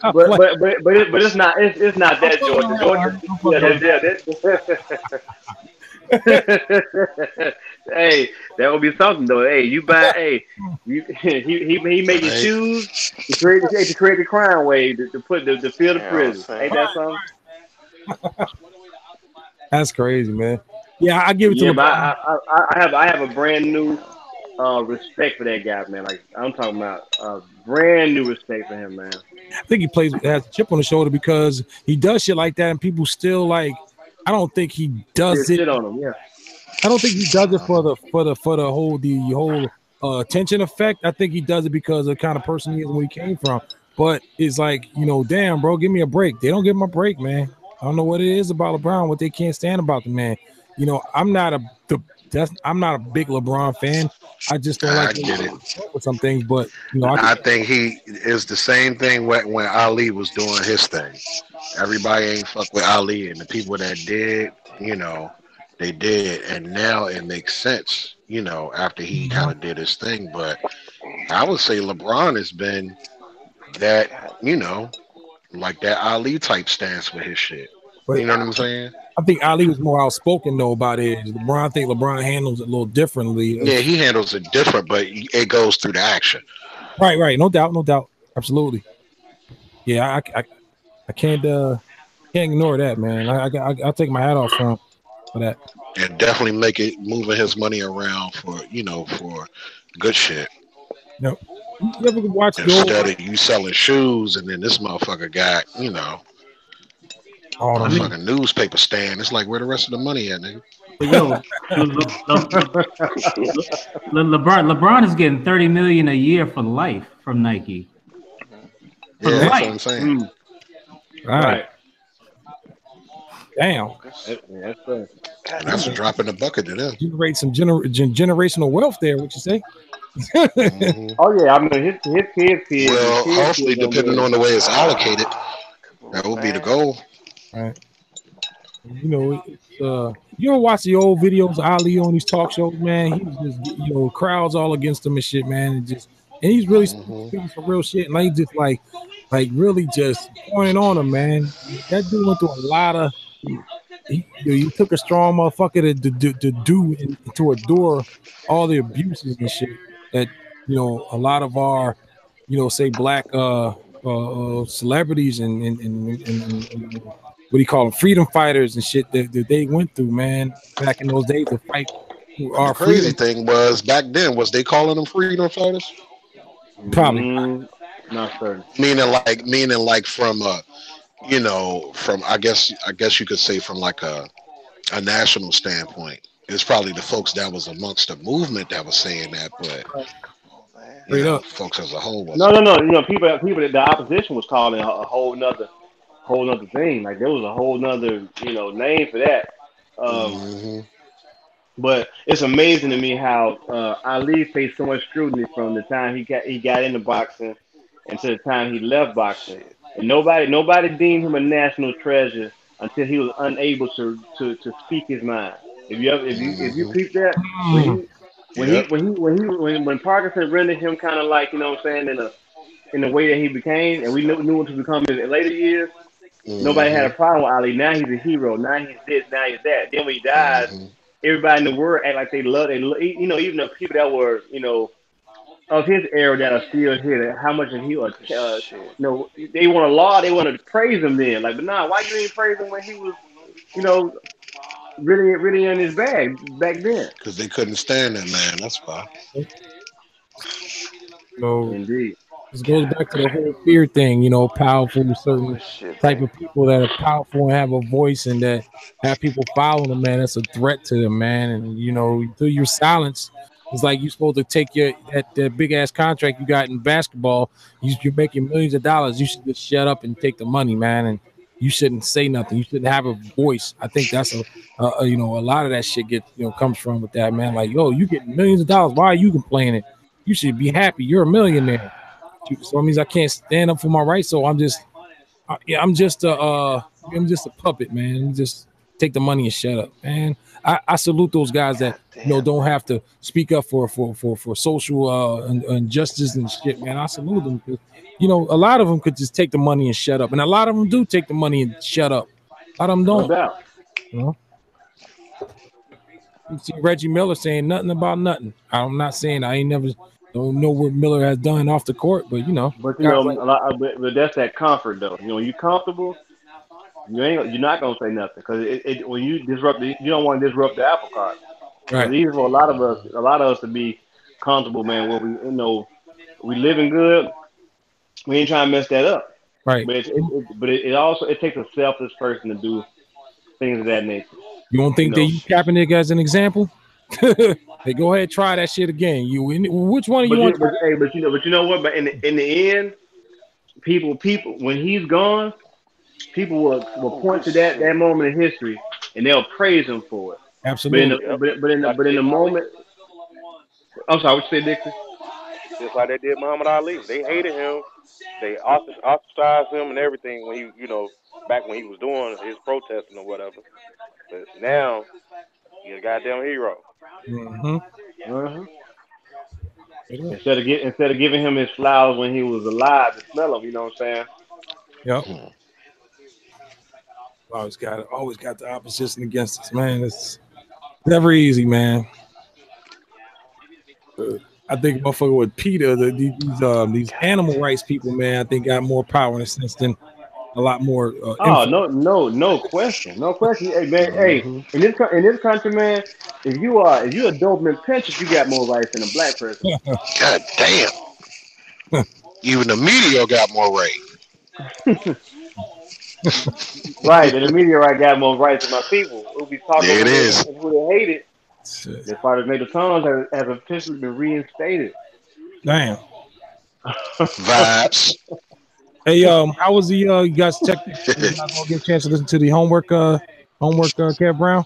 it's not that Jordan. Hey, that would be something though. Hey, you buy. Hey, he making shoes to create the crime wave to put the fill the prison. Ain't that something? That's crazy, man. Yeah, I give it to him. I have a brand new respect for that guy, man. Like I'm talking about brand new respect for him, man. I think he has a chip on the shoulder because he does shit like that, and people still like. I don't think he does it. Shit on him, yeah. I don't think he does it for the whole attention effect. I think he does it because of the kind of person he is where he came from. But it's like, damn, bro, give me a break. They don't give him a break, man. I don't know what it is about LeBron, what they can't stand about the man. I'm not a big LeBron fan. I just don't like with some things, but I think he is the same thing when Ali was doing his thing. Everybody ain't fuck with Ali, and the people that did, they did, and now it makes sense, after he kind of did his thing. But I would say LeBron has been that, like that Ali type stance with his shit. You know what I'm saying? I think Ali was more outspoken though about it. I think LeBron handles it a little differently. Yeah, he handles it different, but it goes through the action. Right. No doubt. Absolutely. Yeah, I can't ignore that, man. I'll take my hat off for that. And definitely make it moving his money around for good shit. No, you ever watch instead of you selling shoes and then this motherfucker got fucking newspaper stand. It's like where the rest of the money at, nigga? Yo, LeBron is getting $30 million a year for life from Nike. For life. That's what I'm saying. Right. Damn. That's a drop in the bucket to them. Generate some generational wealth there. What you say? Oh yeah, I mean his kids. Well, hopefully, depending on the way it's allocated, that will be the goal. Right. You ever watch the old videos of Ali on these talk shows, man? He was just, crowds all against him and shit, man. And he's really speaking some real shit. And like just like really just pointing on him, man. That dude went through a lot of. He took a strong motherfucker to endure all the abuses and shit that a lot of our say black celebrities and what do you call them, freedom fighters and shit that they went through, man, back in those days to fight our crazy thing was back then, was they calling them freedom fighters? Probably not certain. Meaning like from from I guess you could say from like a national standpoint. It's probably the folks that was amongst the movement that was saying that, but folks as a whole was no. People that the opposition was calling a whole nother thing. Like there was a whole nother name for that. But it's amazing to me how Ali faced so much scrutiny from the time he got into boxing and to the time he left boxing. And nobody deemed him a national treasure until he was unable to speak his mind. If you peep that, when Parkinson rendered him kind of like in the way that he became, and we knew him to become in the later years, nobody had a problem with Ali. Now he's a hero. Now he's this. Now he's that. Then when he dies, everybody in the world act like they love. Even the people that were of his era that are still here, how much of he they want to laud, they want to praise him then. Like, but nah, why you ain't praise him when he was, really in his bag back then? Because they couldn't stand that man. That's why. So indeed, this goes back to the whole fear thing. Powerful, certain type of people that are powerful and have a voice and that have people following them, man. That's a threat to them, man. And through your silence. It's like you're supposed to take that big ass contract you got in basketball. You're making millions of dollars. You should just shut up and take the money, man. And you shouldn't say nothing. You shouldn't have a voice. I think that's a lot of that shit comes from with that, man. Like, yo, you get millions of dollars. Why are you complaining? You should be happy. You're a millionaire. So it means I can't stand up for my rights. So I'm just a puppet, man. Just take the money and shut up, man. I salute those guys that don't have to speak up for social injustice and shit, man. I salute them because a lot of them could just take the money and shut up, and a lot of them do take the money and shut up. A lot of them don't. No doubt. You see Reggie Miller saying nothing about nothing. I'm not saying I ain't never don't know what Miller has done off the court, but But but that's that comfort though. When you're comfortable, you're not gonna say nothing because when you disrupt, you don't want to disrupt the apple cart. Right. Even for a lot of us to be comfortable, man. Where we living good, we ain't trying to mess that up. Right. But it also takes a selfless person to do things of that nature. You don't think they use Kaepernick as an example? Hey, go ahead, try that shit again. Which one do you want? But you know what? But in the end, people, when he's gone, people will point to that moment in history and they'll praise him for it. Absolutely. But in the moment, I'm sorry, what you say, Dixon? Just like they did Muhammad Ali. They hated him. They ostracized him and everything when he, back when he was doing his protesting or whatever. But now he's a goddamn hero. Instead of giving him his flowers when he was alive to smell them, you know what I'm saying? Yep. Always got the opposition against us, man. It's never easy, man. I think motherfucker with PETA, these animal rights people, man, I think got more power in a sense than a lot more. No question. Hey man, hey, in this country, man, if you a Doberman Pinscher, you got more rights than a black person. God damn. Even the media got more rights. Right, and the media got more rights than my people. Who be talking there it is. Who they hate it. The part of Native Tongues has officially been reinstated. Damn. Vibes. Hey, how was the you guys check? You guys gonna get a chance to listen to the homework, Kev Brown?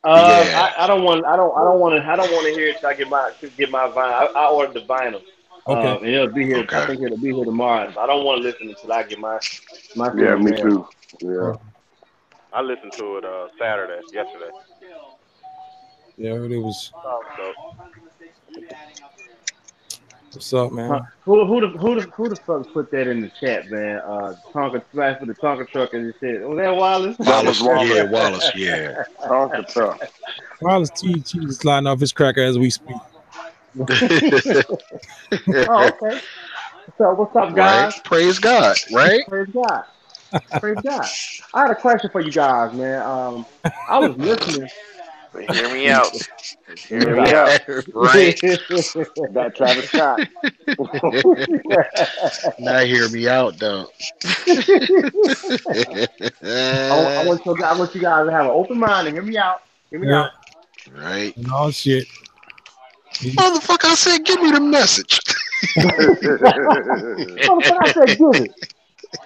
I don't want to hear it till I get my vinyl. I ordered the vinyl. Okay. And it'll be here. I think it'll be here tomorrow. I don't want to listen until I get my. Yeah, me too. Yeah. I listened to it yesterday. Yeah, it was. What's up, man? Who the fuck put that in the chat, man? Tonka for the Tonka truck and shit. Was that Wallace? Wallace, yeah. Tonka truck. Wallace T is sliding off his cracker as we speak. Oh, okay. So what's up, guys? Right. Praise God, right? Praise God. Praise God. I had a question for you guys, man. I was listening. Hear me out. Hear me out. Right. That Travis Scott. Now hear me out, though. I want you guys to have an open mind and hear me out. Hear me out. Right. Oh shit. Motherfucker, I said, give me the message. Motherfucker, I said, give it.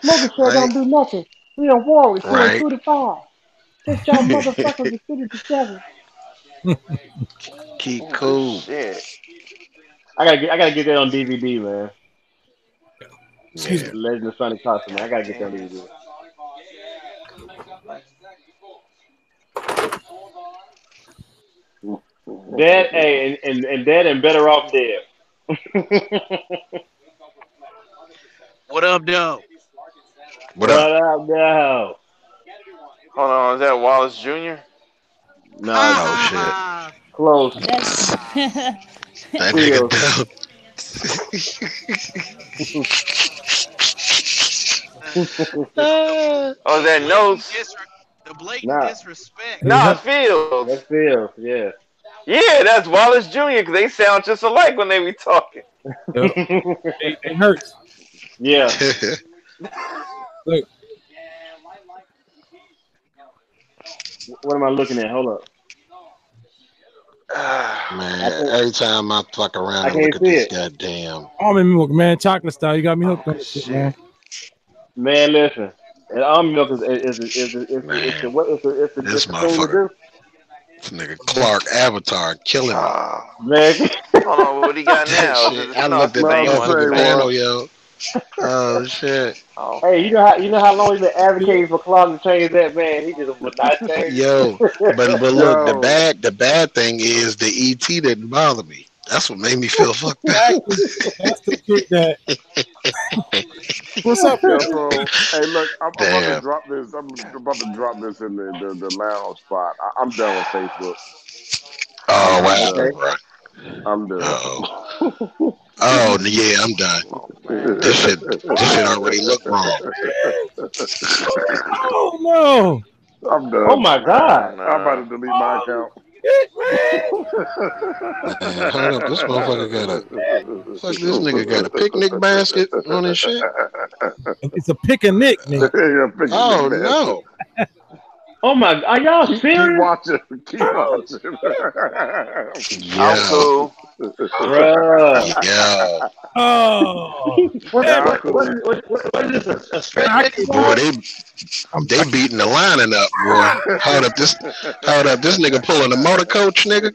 Smoking sure don't do nothing. We on war. We're 2 to 5. Get y'all motherfuckers to sit together. Keep cool. Shit. I gotta get that on DVD, man. Excuse me. Legend of Sonic Costume, man. I gotta get that on DVD. Dead, hey, and dead and better off dead. What up, though? What up? Though? Hold on, is that Wallace Jr.? No, shit. Close. That nigga dumb. Oh, that nose. The blatant disrespect. Nah, Fields. That's Fields, yeah. Yeah, that's Wallace Jr. because they sound just alike when they be talking. It hurts. Yeah. Look. What am I looking at? Hold up. Man, every time I fuck around and look at this goddamn. Oh, man, chocolate style. You got me hooked on shit, man. Man, listen. And almond milk is This the thing to motherfucker, do. this nigga Clark Avatar killing me. Man. Hold on, what he got That now? shit. I No, looked at the same one. motherfucking panel, yo. Oh shit. Hey, you know how long he been advocating for Clark to change that, man? He just would not change Yo, but look, Yo. the bad thing is the ET didn't bother me. That's what made me feel fucked up. That's the shit that. What's up, Yo, man? so, hey, look, I'm about to Damn. drop this. I'm about to drop this in the lounge spot. I'm done with Facebook. Oh, I'm what done. happened, bro? I'm done. Oh, yeah, I'm done. This shit already look wrong. Oh no! I'm done. Oh my God! I'm about to delete my account. Man, hold up, this motherfucker got fuck this nigga got a picnic basket on his shit. It's a picnic, nigga. Oh no! Oh my! Are y'all serious? Keep watching. Keep watching. I'm cool. Bruh. Yeah. Oh. What is this? A stretch? Boy, they beating the lining up, boy. Hold up, this nigga pulling a motor coach, nigga.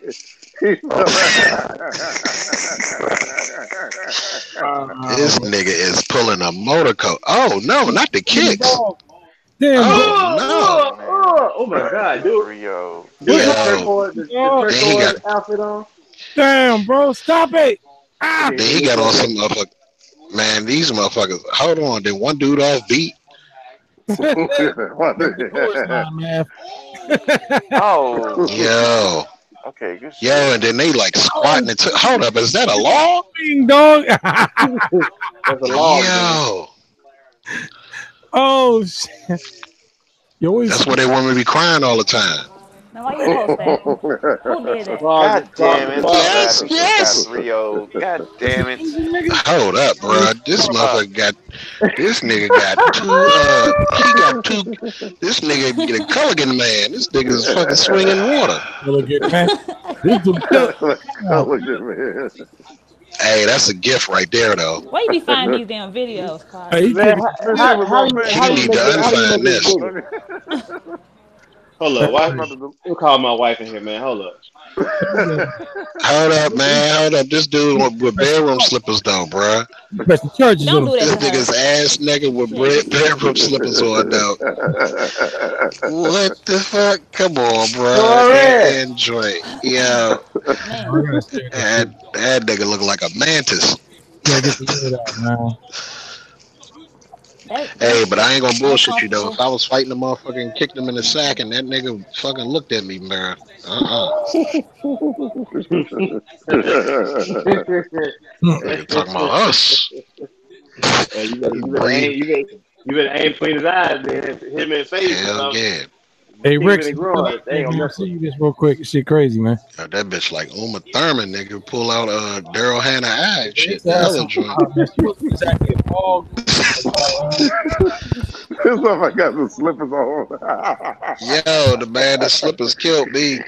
This nigga is pulling a motor coach. Oh no, not the kicks. Damn. Oh no. Oh my God, dude. Rio. The turquoise outfit on. Damn, bro, stop it. Then he got on some motherfucker. Man, these motherfuckers. Hold on, then one dude off beat. Oh. Yo. Okay, good shit. Yo, and then they like squatting and hold up, is that a log? Dog. That's a log. Yo. Oh shit. That's why they want me to be crying all the time. Now why you post that? Who did that? God damn it. Yes. Rio. God damn it. Hold up, bro. This motherfucker got this nigga got two this nigga get a Culligan man. This nigga's fucking swinging water. Culligan man. Culligan man. Hey, that's a gift right there though. Where you be finding these damn videos, Carl? Hey, He need to unfind this. Hold up, we'll call my wife in here, man. Hold up. Hold up, man. Hold up. This dude with bedroom slippers though, bro. Press the charges Don't on do This that to her. nigga's ass nigga with bedroom slippers on though. What the fuck? Come on, bro. Enjoy. Yo. That nigga look like a mantis. Yeah, get the word out, man. Hey, but I ain't gonna bullshit you though. If I was fighting a motherfucker and kicked him in the sack and that nigga fucking looked at me, man. Talking about us. You better aim between his eyes, man. Hit him in the face. Hell yeah. Hey, Rick, See you this real quick. Shit crazy, man. That bitch like Uma Thurman, nigga, pull out Daryl Hannah eye and shit. The hell joint. This motherfucker got the slippers on. Yo, the man that slippers killed me.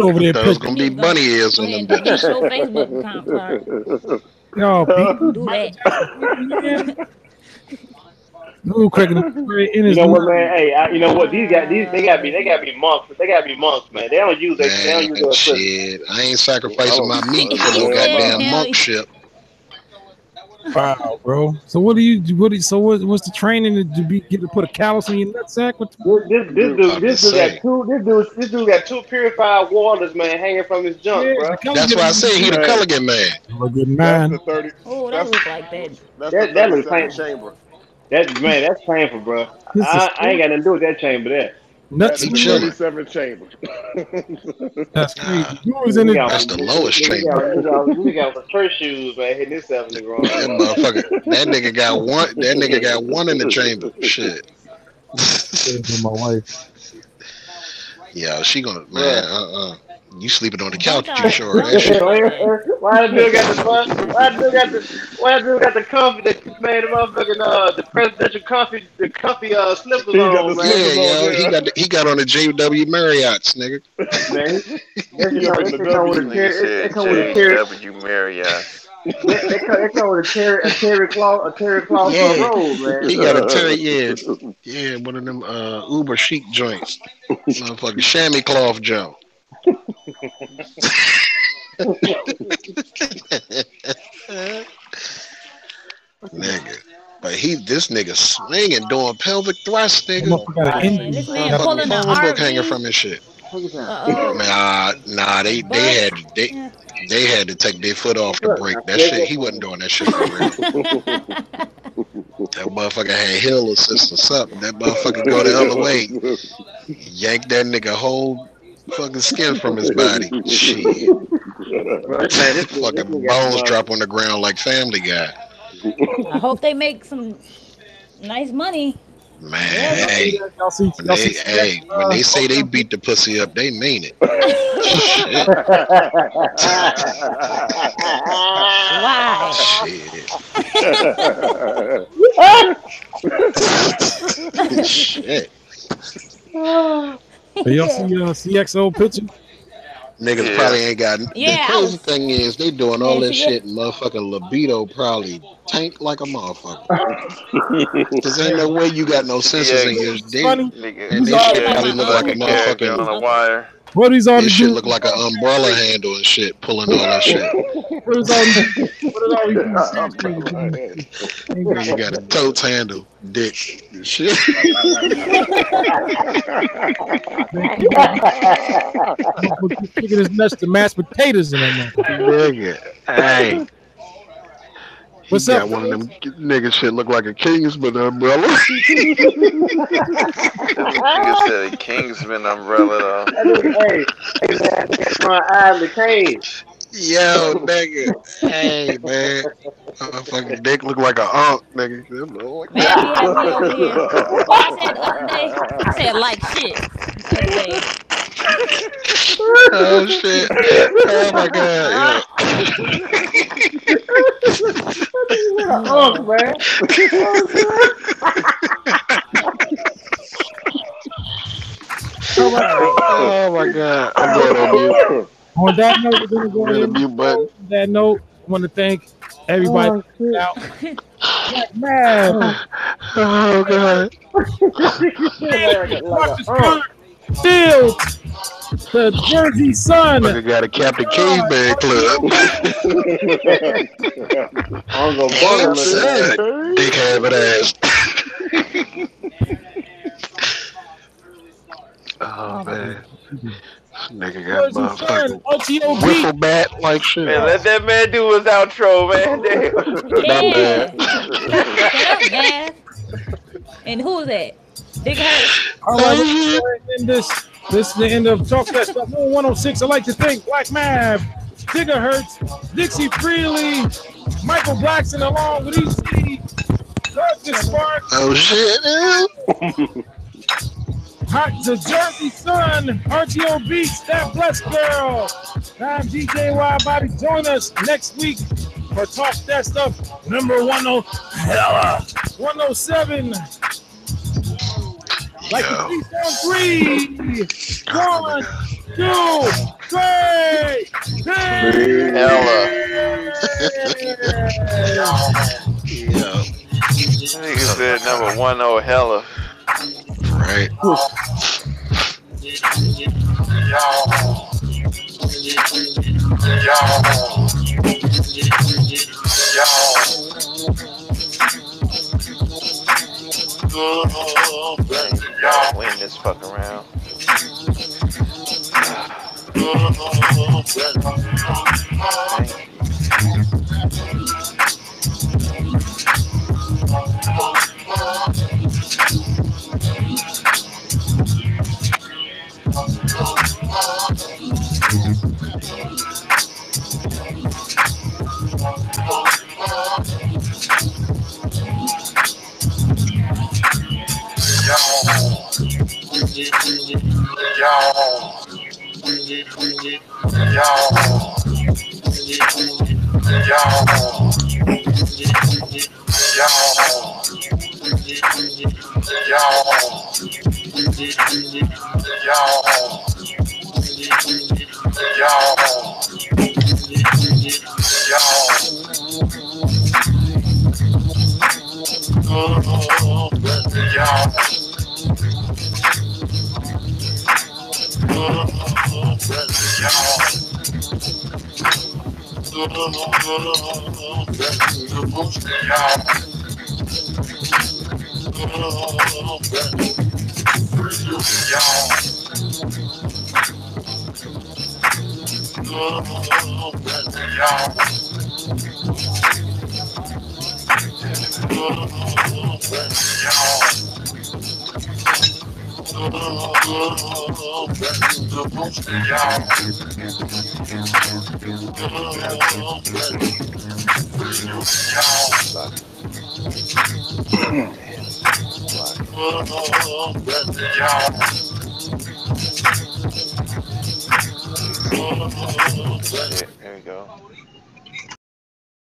Over there, There's gonna be bunny ears on them bitches. Show Facebook account, Clark. Yo, Do that. You know what, man? Hey, you know what? They gotta be monks. They gotta be monks, man. They don't use those shit. I ain't sacrificing my meat for no goddamn monk shit. Wow, bro. So what's the training to get to put a callus in your nutsack? This dude got two purified waters, man, hanging from his junk, bro. That's why I say he the Culligan man. Culligan man. Oh, that looks like that. That looks painful. That's painful, bro. I ain't got nothing to do with that chamber there. That's the 37 chamber. That's crazy. That's the lowest chamber. We got the first shoes, man, hitting himself in the ground. That motherfucker. That nigga got one. That nigga got one in the chamber. Shit. My wife. Yeah, she gonna man. You sleeping on the couch too short. That shit. Why the dude got the comfy, the motherfucking the presidential comfy slippers on, man. Yeah, he got on the JW Marriott's, nigga. JW Marriott. They come with a terry cloth Yeah, robe, man. he got a terry. Yeah, one of them Uber chic joints, motherfucking chamois cloth Joe. Nigga. But this nigga swinging, doing pelvic thrust, nigga. This man pulling the Phone book hanging RV. from his shit. Uh-oh. Nah, they had to take their foot off the brake. That shit, he wasn't doing that shit for real. That motherfucker had heel assist or something. That motherfucker go the other way, yank that nigga whole fucking skin from his body. Shit. Fucking bones drop on the ground like Family Guy. I hope they make some nice money. Man, hey, when they say they beat the pussy up, they mean it. Shit. Why? Shit. Y'all see CXO picture? Niggas probably ain't got. Yeah, The crazy thing is, they doing all that shit, and motherfucking libido probably tank like a motherfucker. Cause ain't no way you got no senses in your dick, and this shit probably look like a motherfucking on a wire. What is all this the shit look like an umbrella handle and shit, pulling all that shit. What is all You got a totes handle, dick, shit. Taking his nuts to mashed potatoes in that nigga. Hey. What's up? Got One of them nigga shit look like a Kingsman umbrella. Nigga said a Kingsman umbrella though. Hey, man, that's my eye in the cage. Yo, nigga. Hey, man. Fucking dick look like a unk, nigga. I said like shit. Oh shit. Oh my god. Oh man. Oh my god. I'm going on mute. On that note, we're gonna go in. Mute button. On that note, I want to thank everybody out. Black man. Oh god. Field. The Jersey Sun. We got a Captain Caveman club. I'm gonna bugger dick having ass. Oh man. Nigga got motherfucking wiffle bat like shit. Man, let that man do his outro, man. Yeah. And who's that? Big Hurt. All right, this is the end of Talk That Stuff 106. I'd like to thank Black Mav, Gigahertz, Dixie Freely, Michael Blackson, along with EC, Dr. Spark. Oh shit, The Jersey Sun, RTO Beats, That Blessed Girl. I'm DJ Bobby. Join us next week for Talk That Stuff number 107. Like the 3, 1, 2, 3. Hella. Nigga said number 10 hella. Right. Y'all win this fucking round. There we go.